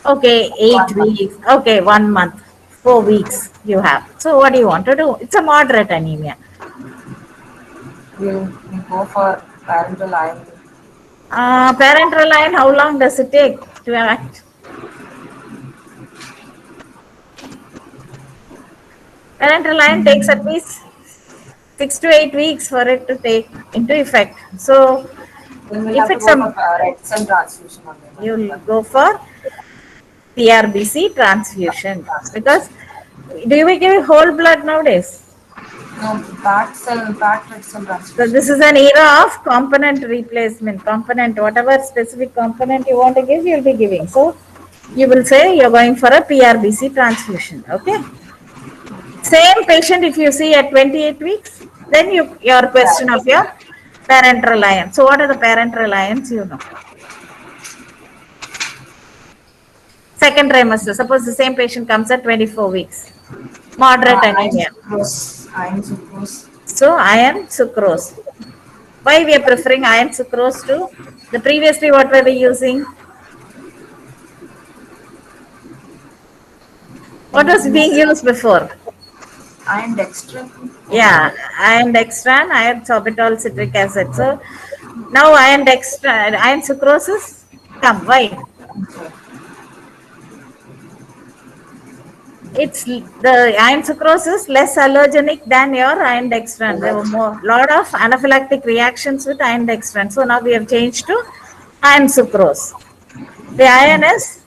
[SPEAKER 2] okay, 8
[SPEAKER 1] 1 month.
[SPEAKER 2] weeks, okay, 1 month, 4 weeks you have. So what do you want to do? It's a moderate anemia.
[SPEAKER 1] We go for parental iron.
[SPEAKER 2] Parenteral line, how long does it take to act? Parenteral line takes at least 6 to 8 weeks for it to take into effect. So
[SPEAKER 1] Then we'll
[SPEAKER 2] if
[SPEAKER 1] have to
[SPEAKER 2] it's
[SPEAKER 1] go
[SPEAKER 2] a,
[SPEAKER 1] for red cell transfusion on them.
[SPEAKER 2] you'll go for PRBC transfusion because do we give whole blood nowadays?
[SPEAKER 1] No, packed red cell
[SPEAKER 2] So
[SPEAKER 1] transfusion.
[SPEAKER 2] this is an era of component replacement, component, whatever specific component you want to give, you'll be giving. So you will say you're going for a PRBC transfusion. Okay. Same patient, if you see at 28 weeks, then your question of your parenteral iron. So what are the parenteral ions? You know. Second trimester. Suppose the same patient comes at 24 weeks. Moderate
[SPEAKER 1] Iron
[SPEAKER 2] anemia.
[SPEAKER 1] sucrose. Iron sucrose.
[SPEAKER 2] So iron sucrose. Why we are preferring iron sucrose to the previously what were we using? What was being used before?
[SPEAKER 1] Iron dextran.
[SPEAKER 2] Yeah, iron dextran, iron sorbitol citric acid. So now iron dextran, iron sucrose is come. Why? It's the iron sucrose is less allergenic than your iron dextran. There were more lot of anaphylactic reactions with iron dextran. So now we have changed to iron sucrose. The iron is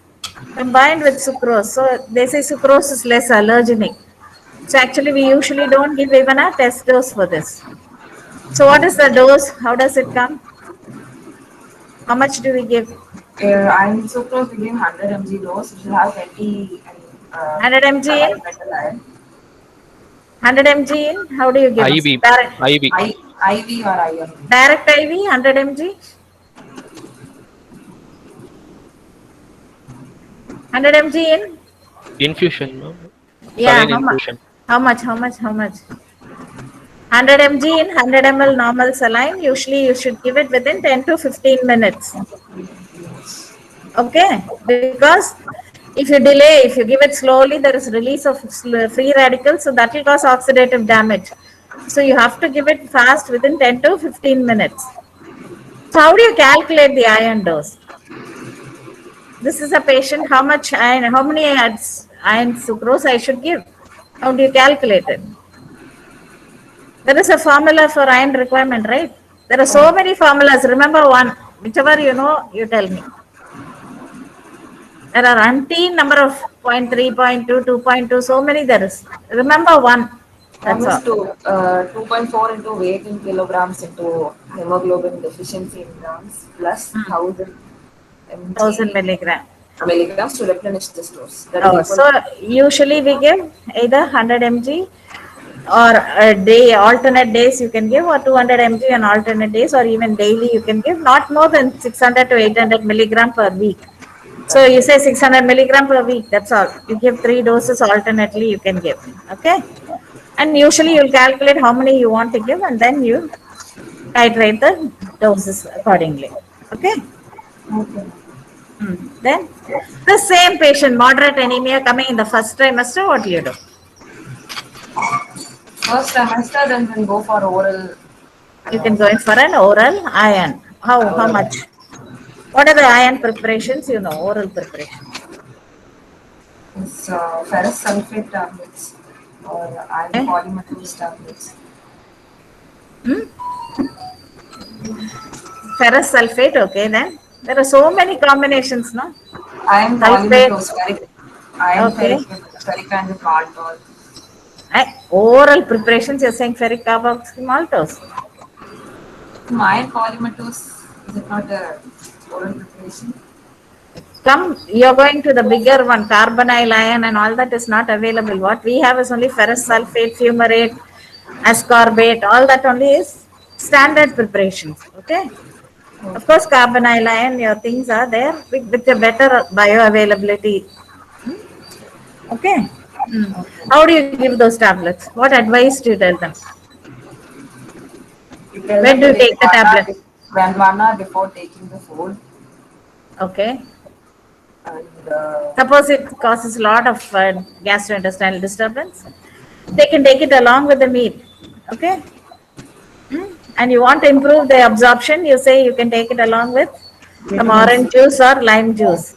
[SPEAKER 2] combined with sucrose. So they say sucrose is less allergenic. So actually we usually don't give even a test dose for this. So what is the dose? How does it come? How much do we give?
[SPEAKER 1] Iron sucrose we give 100 mg dose. It should have 20
[SPEAKER 2] 100 mg in?
[SPEAKER 1] metal iron.
[SPEAKER 2] 100 mg in? How do you give?
[SPEAKER 3] IB.
[SPEAKER 2] Direct,
[SPEAKER 3] IB.
[SPEAKER 1] IV or iron.
[SPEAKER 2] direct IV, 100 mg? 100 mg in?
[SPEAKER 3] Infusion. No?
[SPEAKER 2] Yeah,
[SPEAKER 3] Saline
[SPEAKER 2] how much?
[SPEAKER 3] infusion.
[SPEAKER 2] How much? How much? How much? 100 mg in 100 ml normal saline. Usually you should give it within 10 to 15 minutes. Okay, because if you delay, if you give it slowly, there is release of free radicals, so that will cause oxidative damage. So you have to give it fast within 10 to 15 minutes. So how do you calculate the iron dose? This is a patient, how much iron, how many iron sucrose I should give? How do you calculate it? There is a formula for iron requirement, right? There are so many formulas. Remember one, whichever you know, you tell me. There are umpteen number of 0.3, 0.2, 2.2, so many there is. Remember one. That's all.
[SPEAKER 1] Almost 2.4 into weight in kilograms into hemoglobin deficiency in grams plus 1000 mg
[SPEAKER 2] 1000 milligram.
[SPEAKER 1] milligrams to replenish this dose. That
[SPEAKER 2] Oh,
[SPEAKER 1] is equal
[SPEAKER 2] so usually we give either 100 mg or a day, alternate days you can give, or 200 mg on alternate days, or even daily you can give, not more than 600 to 800 milligram per week. So you say 600 milligram per week, that's all. You give 3 doses alternately you can give. Okay. And usually you'll calculate how many you want to give and then you titrate the doses accordingly. Okay.
[SPEAKER 1] Okay.
[SPEAKER 2] Then the same patient, moderate anemia coming in the first trimester, what do you do?
[SPEAKER 1] First trimester, then go for oral.
[SPEAKER 2] You can
[SPEAKER 1] Uh,
[SPEAKER 2] go in for an oral iron. How
[SPEAKER 1] oral.
[SPEAKER 2] much? What are the iron preparations? You know, oral preparations.
[SPEAKER 1] It's ferrous sulfate tablets or iron
[SPEAKER 2] Okay.
[SPEAKER 1] polymetals tablets.
[SPEAKER 2] Hmm? Ferrous sulfate, okay, then. There are so many combinations, no?
[SPEAKER 1] Iron
[SPEAKER 2] Sulfate,
[SPEAKER 1] polymetals, iron
[SPEAKER 2] okay.
[SPEAKER 1] ferric and maltol.
[SPEAKER 2] Oral preparations, you're saying ferric carboxymaltose.
[SPEAKER 1] Iron polymetals, is it not a oral preparation?
[SPEAKER 2] Come, you're going to the bigger one, carbonyl ion and all that is not available. What we have is only ferrous sulfate, fumarate, ascorbate, all that only is standard preparations, okay? Of
[SPEAKER 1] Okay.
[SPEAKER 2] course, carbonyl ion, your things are there with a better bioavailability. Okay. Hmm.
[SPEAKER 1] Okay.
[SPEAKER 2] How do you give those tablets? What advice do you tell them?
[SPEAKER 1] You tell
[SPEAKER 2] When
[SPEAKER 1] them
[SPEAKER 2] do
[SPEAKER 1] to
[SPEAKER 2] you
[SPEAKER 1] take
[SPEAKER 2] take the tablet?
[SPEAKER 1] when 1 hour before taking the food,
[SPEAKER 2] Okay.
[SPEAKER 1] and
[SPEAKER 2] Suppose it causes a lot of gastrointestinal disturbance, they can take it along with the meal. Okay. And you want to improve the absorption, you say you can take it along with some
[SPEAKER 1] vitamin C
[SPEAKER 2] orange juice or lime juice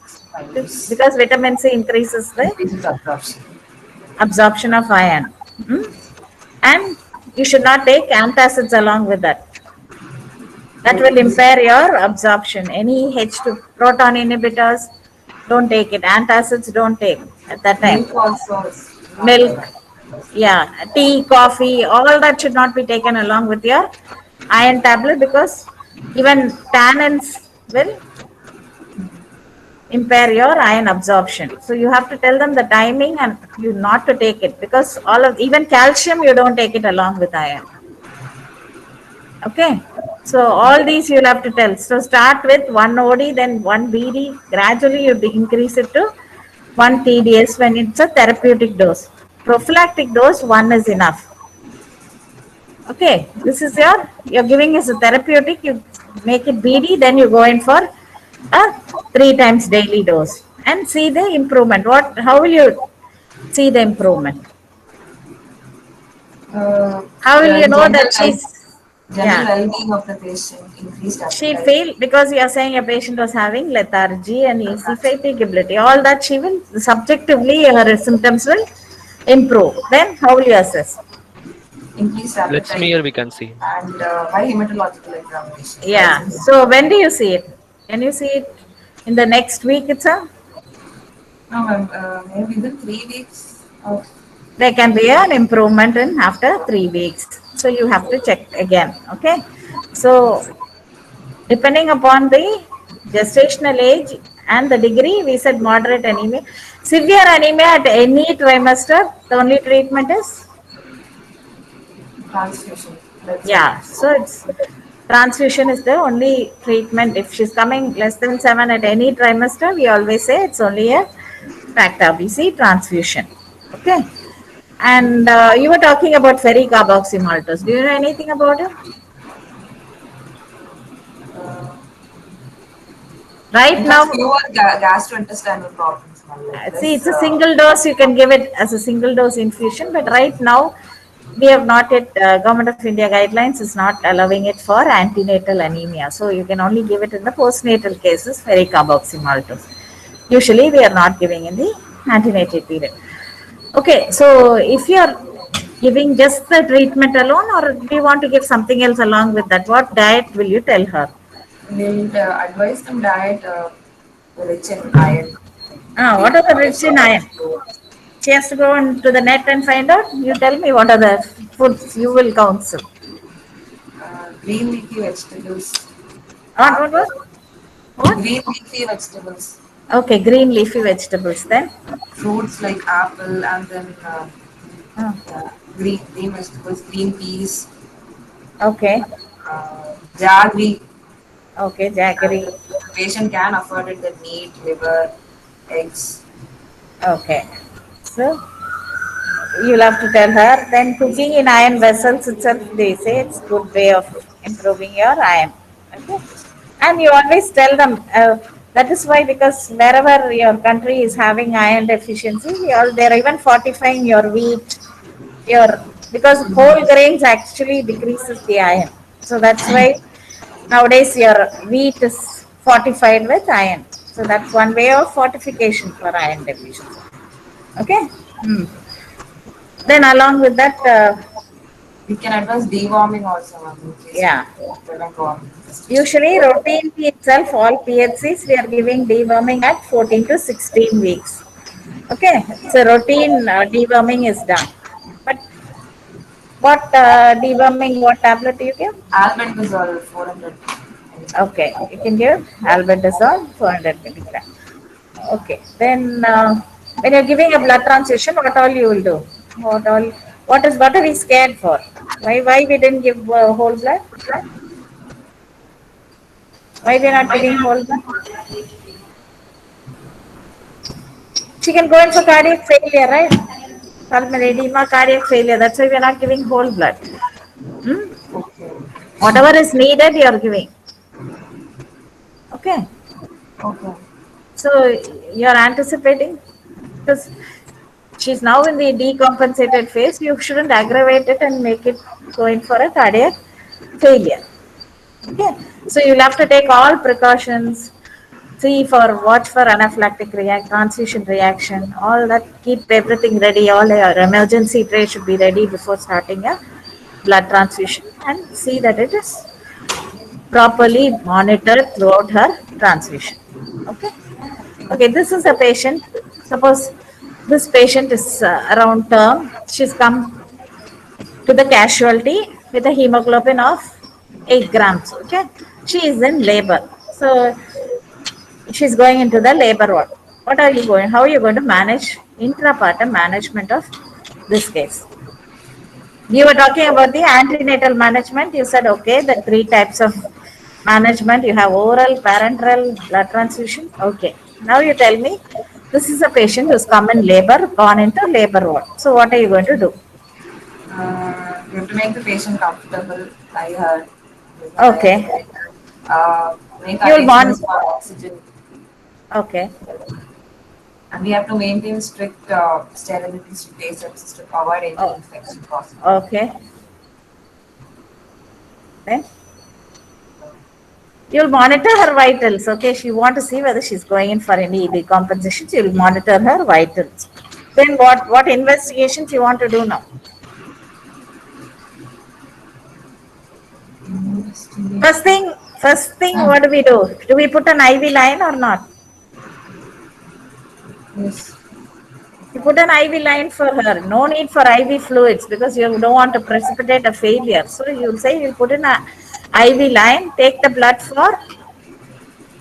[SPEAKER 1] use
[SPEAKER 2] because vitamin C increases the
[SPEAKER 1] increases absorption.
[SPEAKER 2] absorption of iron. And you should not take antacids along with that. That will impair your absorption. Any H2 proton inhibitors, don't take it. Antacids, don't take at that time.
[SPEAKER 1] Milk also is not
[SPEAKER 2] Milk,
[SPEAKER 1] good.
[SPEAKER 2] yeah, tea, coffee, all that should not be taken along with your iron tablet because even tannins will impair your iron absorption. So you have to tell them the timing and you not to take it because all of even calcium you don't take it along with iron. Okay. So all these you'll have to tell. So start with one OD, then one BD. Gradually you increase it to one TDS when it's a therapeutic dose. Prophylactic dose, one is enough. Okay. This is you're giving as a therapeutic, you make it BD, then you go in for a 3 times daily dose and see the improvement. How will you see the improvement?
[SPEAKER 1] Uh,
[SPEAKER 2] How will you know
[SPEAKER 1] general
[SPEAKER 2] that
[SPEAKER 1] general
[SPEAKER 2] yeah,
[SPEAKER 1] well-being of the patient, increased
[SPEAKER 2] she
[SPEAKER 1] appetite.
[SPEAKER 2] feel because you are saying a patient was having lethargy and easy fatigability, all that she will subjectively her symptoms will improve. Then how will you assess?
[SPEAKER 1] Increased
[SPEAKER 3] Let
[SPEAKER 1] appetite
[SPEAKER 3] smear we can see.
[SPEAKER 1] and by hematological examination.
[SPEAKER 2] Yeah. So when do you see it? Can you see it in the next week itself?
[SPEAKER 1] No, ma'am, maybe within 3 weeks of
[SPEAKER 2] There can be an improvement in after 3 weeks. So you have to check again. Okay. So depending upon the gestational age and the degree, we said moderate anemia. Severe anemia at any trimester, the only treatment is,
[SPEAKER 1] transfusion. That's it.
[SPEAKER 2] yeah, so it's transfusion is the only treatment. If she's coming less than 7 at any trimester, we always say it's only a factor BC transfusion. Okay. And you were talking about ferricarboxymaltose. Do you know anything about it?
[SPEAKER 1] Uh,
[SPEAKER 2] Right
[SPEAKER 1] it has
[SPEAKER 2] now,
[SPEAKER 1] fewer gastrointestinal problems, ma'am, like
[SPEAKER 2] see,
[SPEAKER 1] less.
[SPEAKER 2] it's a single dose. You can give it as a single dose infusion, but right now, we have not yet, Government of India guidelines is not allowing it for antenatal anemia. So you can only give it in the postnatal cases, ferricarboxymaltose. Usually, we are not giving in the antenatal period. Okay, so if you are giving just the treatment alone, or do you want to give something else along with that? What diet will you tell her?
[SPEAKER 1] We'll advise them diet rich in iron,
[SPEAKER 2] What are the rich in
[SPEAKER 1] sort of
[SPEAKER 2] iron? She has to go into the net and find out. You tell me what are the foods you will counsel.
[SPEAKER 1] green leafy vegetables,
[SPEAKER 2] What?
[SPEAKER 1] apple,
[SPEAKER 2] What?
[SPEAKER 1] green leafy vegetables,
[SPEAKER 2] Okay, green leafy vegetables then.
[SPEAKER 1] fruits like apple, and then
[SPEAKER 2] Oh,
[SPEAKER 1] green vegetables, green peas,
[SPEAKER 2] okay,
[SPEAKER 1] jaggery.
[SPEAKER 2] okay,
[SPEAKER 1] And
[SPEAKER 2] jaggery.
[SPEAKER 1] if the patient can afford it, the meat, liver, eggs.
[SPEAKER 2] Okay. So you'll have to tell her. Then cooking in iron vessels itself, they say it's good way of improving your iron. Okay. And you always tell them. That is why, because wherever your country is having iron deficiency, they're even fortifying your wheat, your because whole grains actually decreases the iron. So that's why nowadays your wheat is fortified with iron. So that's one way of fortification for iron deficiency. Okay. Hmm. Then along with that,
[SPEAKER 1] We can advise deworming also, ma'am, in case we
[SPEAKER 2] yeah.
[SPEAKER 1] prevent worm.
[SPEAKER 2] Usually, routinely itself, all PHCs we are giving deworming at 14 to 16 weeks. Okay, so routine deworming is done. But what deworming, what tablet do you give?
[SPEAKER 1] Albendazole 400.
[SPEAKER 2] Okay, you can give albendazole 400 milligram. Okay, then when you're giving a blood transfusion, what all you will do? What all? What are we scared for? Why we didn't give whole blood? Why we are not giving whole blood? She can go in for cardiac failure, right? Pulmonary edema, cardiac failure. That's why we are not giving whole blood. Hmm?
[SPEAKER 1] Okay.
[SPEAKER 2] Whatever is needed, you are giving. Okay.
[SPEAKER 1] Okay.
[SPEAKER 2] So you are anticipating because she's now in the decompensated phase. You shouldn't aggravate it and make it going for a cardiac failure. Okay. So you'll have to take all precautions. Watch for anaphylactic transfusion reaction. All that. Keep everything ready. All your emergency tray should be ready before starting a blood transfusion, and see that it is properly monitored throughout her transfusion. Okay. Okay, this is a patient. Suppose this patient is around term. She's come to the casualty with a hemoglobin of 8 grams. Okay, she is in labor. So she's going into the labor ward. What are you going? How are you going to manage intrapartum management of this case? You were talking about the antenatal management. You said, okay, the 3 types of management. You have oral, parenteral, blood transfusion. Okay. Now you tell me, this is a patient who's come in labor, gone into labor ward. So what are you going to do?
[SPEAKER 1] We have to make the patient comfortable, lie her.
[SPEAKER 2] Okay.
[SPEAKER 1] Make
[SPEAKER 2] You'll
[SPEAKER 1] arrangements for oxygen.
[SPEAKER 2] Okay.
[SPEAKER 1] And we have to maintain strict sterility, strict asepsis to avoid any
[SPEAKER 2] Oh,
[SPEAKER 1] infection possible.
[SPEAKER 2] okay. Then you'll monitor her vitals. Okay. If you want to see whether she's going in for any decompensations, you'll monitor her vitals. Then what investigations you want to do now? First thing, what do we do? Do we put an IV line or not?
[SPEAKER 1] Yes.
[SPEAKER 2] You put an IV line for her. No need for IV fluids because you don't want to precipitate a failure. So you'll say you put in a IV line, take the blood for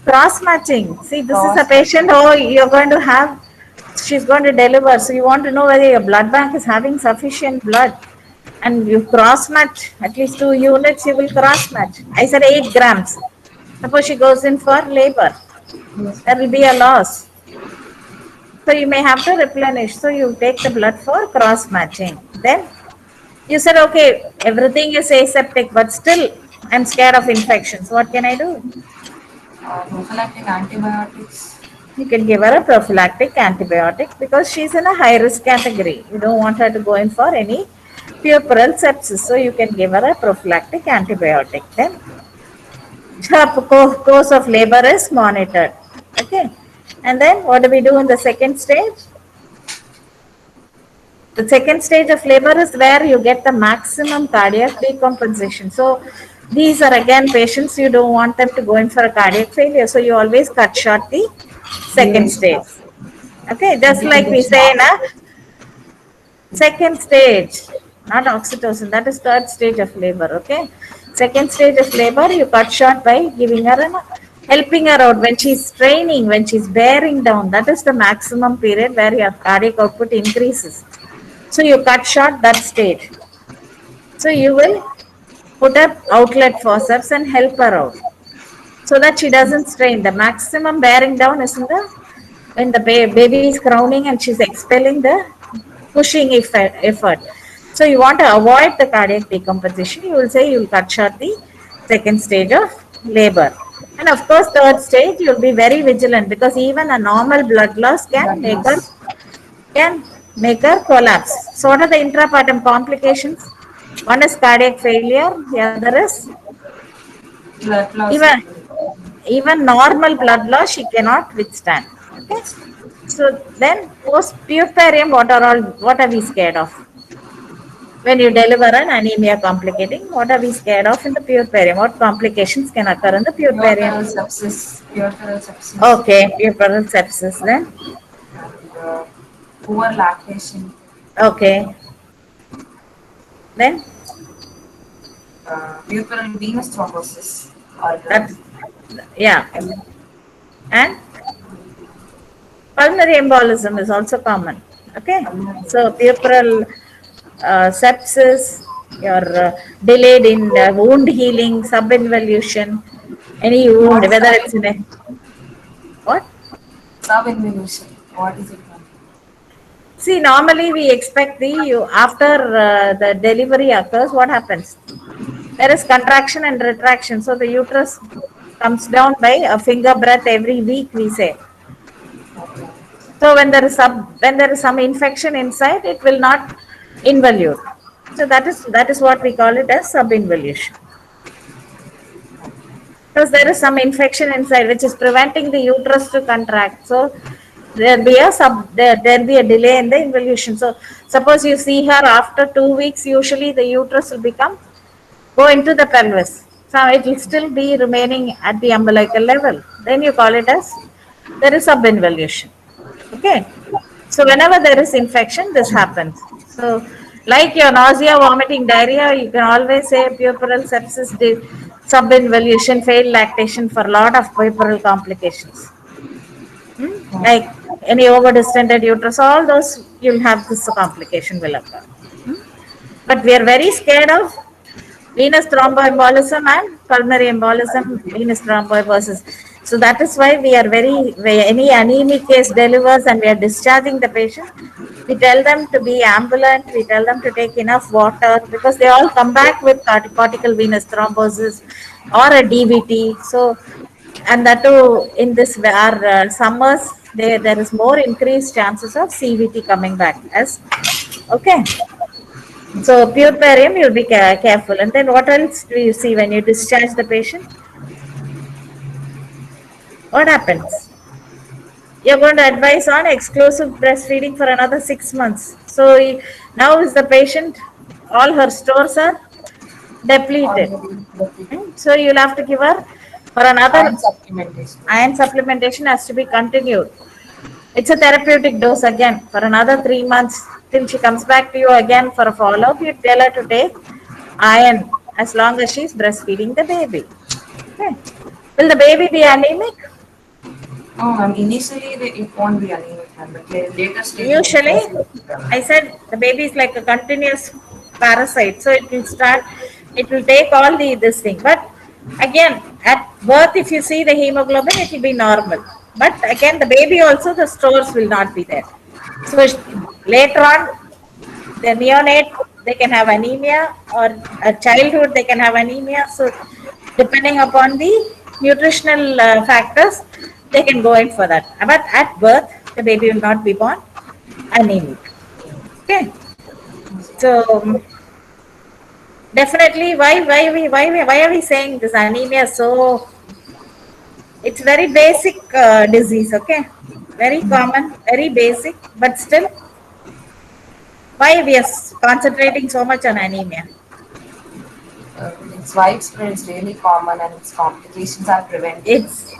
[SPEAKER 2] cross matching. See, this is a patient you're going to have, she's going to deliver. So you want to know whether your blood bank is having sufficient blood. And you cross match at least 2 units, you will cross match. I said 8 grams. Suppose she goes in for labor, there will be a loss. So you may have to replenish. So you take the blood for cross matching. Then you said, okay, everything is aseptic, but still I'm scared of infections. What can I do?
[SPEAKER 1] Prophylactic antibiotics.
[SPEAKER 2] You can give her a prophylactic antibiotic because she's in a high risk category. You don't want her to go in for any puerperal sepsis. So you can give her a prophylactic antibiotic. Then her course of labor is monitored. Okay. And then what do we do in the second stage? The second stage of labor is where you get the maximum cardiac decompensation. So these are again patients you don't want them to go in for a cardiac failure. So you always cut short the second stage. Okay, just like we say in a second stage, not oxytocin, that is third stage of labor. Okay, second stage of labor, you cut short by giving her helping her out when she's straining, when she's bearing down. That is the maximum period where your cardiac output increases. So you cut short that stage. So you will put up outlet forceps and help her out so that she doesn't strain. The maximum bearing down is when the baby is crowning and she's expelling the pushing effort. So you want to avoid the cardiac decompensation. You will say you will cut short the second stage of labor. And of course, third stage, you'll be very vigilant because even a normal blood loss
[SPEAKER 1] Blood loss.
[SPEAKER 2] can make her collapse. So, what are the intrapartum complications? One is cardiac failure, the other is
[SPEAKER 1] Blood loss.
[SPEAKER 2] even even normal blood loss she cannot withstand. Okay. So then post puerperium, what are we scared of? When you deliver an anemia complicating, what are we scared of in the puerperium? What complications can occur in the puerperium?
[SPEAKER 1] Puerperal sepsis. Puerperal sepsis.
[SPEAKER 2] Okay, puerperal sepsis then.
[SPEAKER 1] And poor lactation.
[SPEAKER 2] Okay. Then
[SPEAKER 1] Puerperal venous thrombosis. Or
[SPEAKER 2] that, yeah. And pulmonary embolism is also common. Okay. So puerperal sepsis, your delayed in wound healing, subinvolution, any wound,
[SPEAKER 1] what is
[SPEAKER 2] whether it's in a what?
[SPEAKER 1] subinvolution? What is it?
[SPEAKER 2] See, normally we expect the you after the delivery occurs, what happens? There is contraction and retraction. So the uterus comes down by a finger breadth every week, we say.
[SPEAKER 1] Okay.
[SPEAKER 2] So when there is some infection inside, it will not involute. So that is what we call it as subinvolution. Because there is some infection inside which is preventing the uterus to contract. So there be a delay in the involution. So suppose you see her after 2 weeks, usually the uterus will go into the pelvis. So it will still be remaining at the umbilical level. Then you call it as there is subinvolution. Okay. So whenever there is infection, this happens. So like your nausea, vomiting, diarrhea, you can always say puerperal sepsis, subinvolution, failed lactation for a lot of puerperal complications. Like any overdistended uterus, all those you'll have this complication will occur. But we are very scared of venous thromboembolism and pulmonary embolism, venous thromboembolism. So that is why we are any anemic case delivers and we are discharging the patient, we tell them to be ambulant, we tell them to take enough water because they all come back with cortical venous thrombosis or a DVT. So, and that too in this our summers, there is more increased chances of CVT coming back as okay. So puerperium, you'll be careful. And then what else do you see when you discharge the patient? What happens? You're going to advise on exclusive breastfeeding for another 6 months. So now is the patient, all her stores are depleted. So you'll have to give her for another
[SPEAKER 1] Iron supplementation.
[SPEAKER 2] iron supplementation has to be continued. It's a therapeutic dose again for another 3 months till she comes back to you again for a follow-up. You tell her to take iron as long as she's breastfeeding the baby. Okay. Will the baby be anemic?
[SPEAKER 1] Oh, and initially it won't be anemic, but later stage.
[SPEAKER 2] Usually, I said the baby is like a continuous parasite, so it will take all this thing. But again, at birth, if you see the hemoglobin, it will be normal. But again, the baby also, the stores will not be there. So later on, the neonate, they can have anemia, or a childhood, they can have anemia. So depending upon the nutritional factors, they can go in for that. But at birth, the baby will not be born anemic. Okay. So definitely, why are we saying this anemia? So it's very basic disease. Okay, very common, very basic, but still, why we are concentrating so much on anemia?
[SPEAKER 1] It's widespread, it's really common, and its complications are prevented.
[SPEAKER 2] It's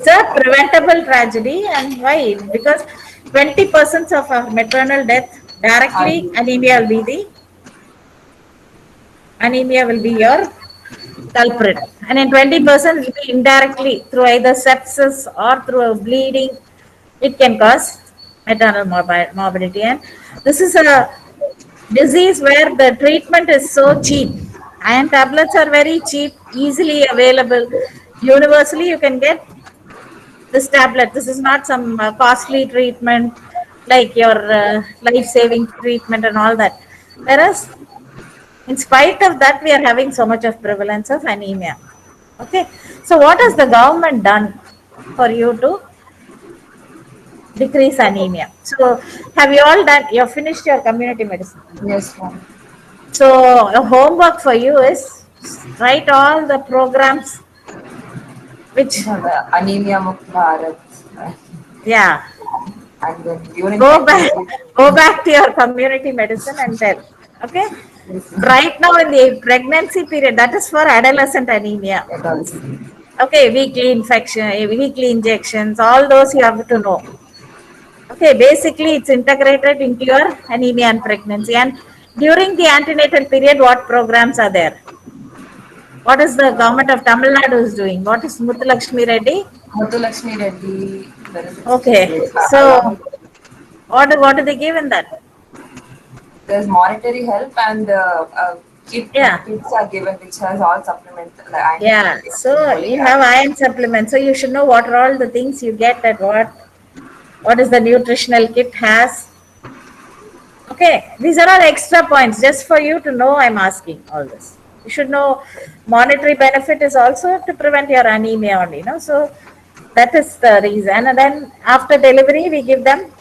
[SPEAKER 2] a preventable tragedy, and why? Because 20% of our maternal death directly anemia will be your culprit, and in 20% will be indirectly through either sepsis or through bleeding. It can cause maternal morbidity, and this is a disease where the treatment is so cheap. Iron tablets are very cheap, easily available. Universally, you can get this tablet. This is not some costly treatment like your life-saving treatment and all that. Whereas, in spite of that, we are having so much of prevalence of anemia. Okay. So what has the government done for you to decrease anemia? So have you all done? You finished your community medicine.
[SPEAKER 1] Yes, ma'am.
[SPEAKER 2] So a homework for you is write all the programs which,
[SPEAKER 1] The anemia Mukt Bharat.
[SPEAKER 2] yeah,
[SPEAKER 1] And then during
[SPEAKER 2] go back,
[SPEAKER 1] pregnancy.
[SPEAKER 2] go back to your community medicine and tell. Okay.
[SPEAKER 1] Yes,
[SPEAKER 2] Right now in the pregnancy period, that is for adolescent anemia.
[SPEAKER 1] it also.
[SPEAKER 2] Okay, weekly infection, weekly injections, all those you have to know. Okay, basically it's integrated into your anemia and pregnancy. And during the antenatal period, what programs are there? What is the government of Tamil Nadu is doing? What is Muthulakshmi Reddy?
[SPEAKER 1] Muthulakshmi Reddy benefits
[SPEAKER 2] Okay, so
[SPEAKER 1] along.
[SPEAKER 2] what do they give in that?
[SPEAKER 1] There's monetary help and
[SPEAKER 2] Yeah,
[SPEAKER 1] kits are given which has all supplement like iron,
[SPEAKER 2] yeah.
[SPEAKER 1] calcium,
[SPEAKER 2] So
[SPEAKER 1] folic
[SPEAKER 2] you have
[SPEAKER 1] acid.
[SPEAKER 2] iron supplements. So you should know what are all the things you get at what is the nutritional kit has. Okay, these are all extra points just for you to know. I'm asking all this. You should know monetary benefit is also to prevent your anemia only, So that is the reason. And then after delivery, we give them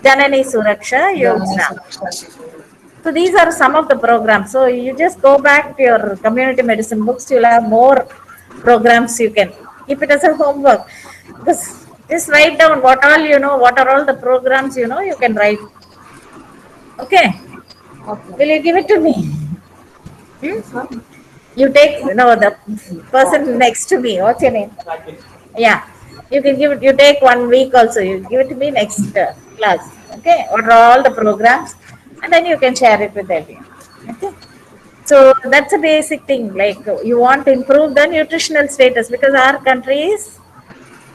[SPEAKER 2] Janani Suraksha
[SPEAKER 1] Janani
[SPEAKER 2] Yojana.
[SPEAKER 1] Suraksha Shifu.
[SPEAKER 2] So these are some of the programs. So you just go back to your community medicine books, you'll have more programs you can keep it as a homework. Because just write down what all you know, what are all the programs you know, you can write. Okay.
[SPEAKER 1] Okay.
[SPEAKER 2] Will you give it to me? Hmm?
[SPEAKER 1] This one?
[SPEAKER 2] You take no the person next to me. What's your name? Yeah, you can give it. You take 1 week also. You give it to me next class. Okay, what are all the programs, and then you can share it with everyone. Okay. So that's a basic thing. Like you want to improve the nutritional status because our country is,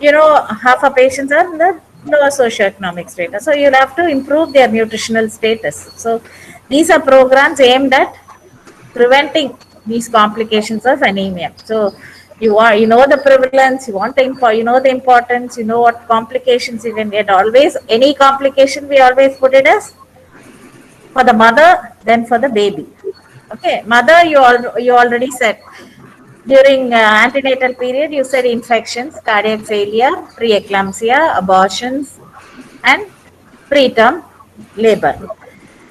[SPEAKER 2] half our patients are in the lower socioeconomic status. So you'll have to improve their nutritional status. So these are programs aimed at preventing these complications of anemia. So you know the prevalence, you know the importance, you know what complications you can get. Always any complication we always put it as for the mother, then for the baby. Okay, mother you already said during antenatal period you said infections, cardiac failure, preeclampsia, abortions, and preterm labor.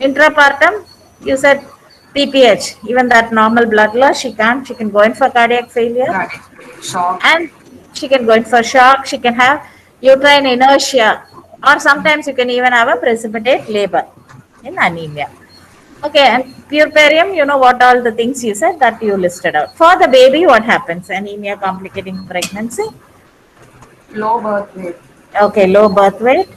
[SPEAKER 2] Intrapartum, you said PPH, even that normal blood loss, she can go in for cardiac failure
[SPEAKER 1] Got it. Shock.
[SPEAKER 2] and she can go in for shock, she can have uterine inertia, or sometimes you can even have a precipitate labor in anemia. Okay, and puerperium, you know what all the things you said that you listed out. For the baby, what happens? Anemia complicating pregnancy.
[SPEAKER 1] Low birth weight.
[SPEAKER 2] Okay, low birth weight.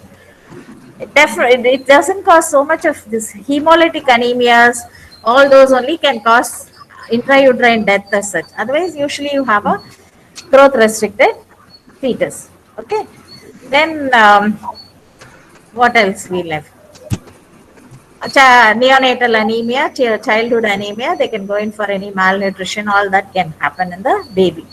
[SPEAKER 2] Definitely, it doesn't cause so much of this hemolytic anemias. All those only can cause intrauterine death as such. Otherwise, usually you have a growth restricted fetus. Okay. Then what else we left? Neonatal anemia, childhood anemia. They can go in for any malnutrition. All that can happen in the baby.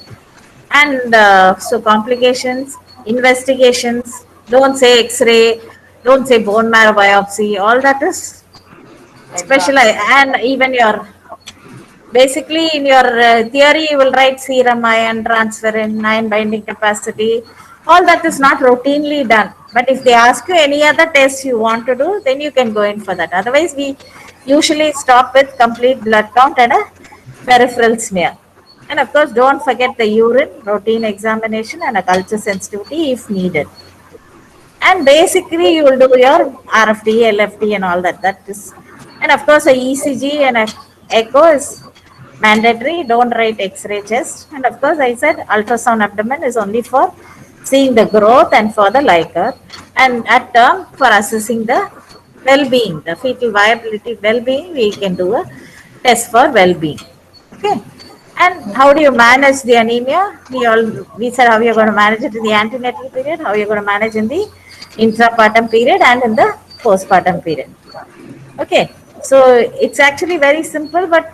[SPEAKER 2] And so complications, investigations, don't say X-ray, don't say bone marrow biopsy, all that is specialized.
[SPEAKER 1] Exactly.
[SPEAKER 2] And even your, basically in your theory, you will write serum iron, transferrin, iron binding capacity, all that is not routinely done. But if they ask you any other tests you want to do, then you can go in for that. Otherwise, we usually stop with complete blood count and a peripheral smear. And of course, don't forget the urine, routine examination, and a culture sensitivity if needed. And basically, you will do your RFT, LFT, and all that. That is, and of course, a ECG and a echo is mandatory. Don't write X-ray chest. And of course, I said ultrasound abdomen is only for seeing the growth and for the liquor, and at term for assessing the well-being, the fetal viability, well-being. We can do a test for well-being. Okay. And how do you manage the anemia? We said how you're going to manage it in the antenatal period, how you're going to manage in the intrapartum period and in the postpartum period. Okay, so it's actually very simple, but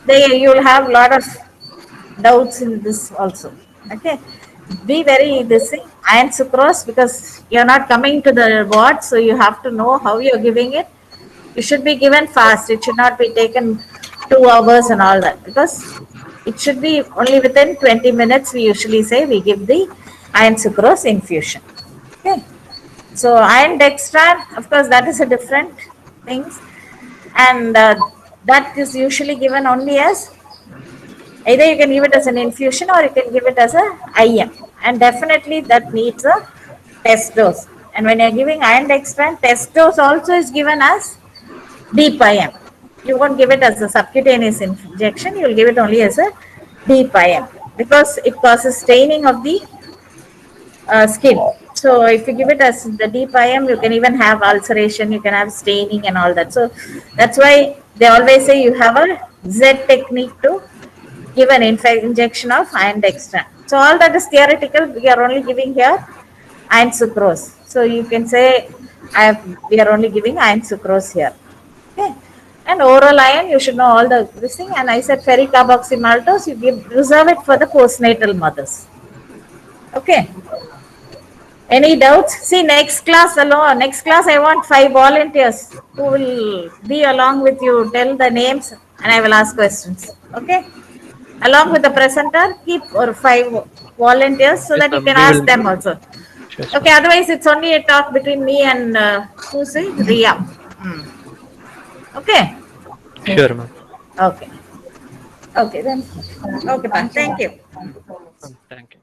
[SPEAKER 2] you'll have a lot of doubts in this also. Okay, be very this thing, iron sucrose, because you're not coming to the ward, so you have to know how you're giving it. You should be given fast. It should not be taken 2 hours and all that, because it should be only within 20 minutes. We usually say we give the iron sucrose infusion. Okay. So iron dextran, of course, that is a different things, and that is usually given only as either you can give it as an infusion or you can give it as a IM, and definitely that needs a test dose. And when you're giving iron dextran, test dose also is given as deep IM. You won't give it as a subcutaneous injection, you'll give it only as a deep IM because it causes staining of the skin. So if you give it as the deep IM, you can even have ulceration, you can have staining and all that. So that's why they always say you have a Z technique to give an injection of iron dextran. So all that is theoretical. We are only giving here iron sucrose. So you can say we are only giving iron sucrose here. Okay. And oral iron, you should know all this thing. And I said ferric carboxymaltose, you reserve it for the postnatal mothers. Okay. Any doubts? See, next class I want 5 volunteers who will be along with you. Tell the names and I will ask questions. Okay. Along with the presenter, keep 5 volunteers so
[SPEAKER 3] Yes,
[SPEAKER 2] that you
[SPEAKER 3] ma'am.
[SPEAKER 2] can ask them also.
[SPEAKER 3] Yes,
[SPEAKER 2] Okay, otherwise it's only a talk between me and who's it? Ria. Okay.
[SPEAKER 3] sure, ma'am.
[SPEAKER 2] Okay. Okay then. Okay, thank you.
[SPEAKER 1] Thank you so much.
[SPEAKER 3] Thank you.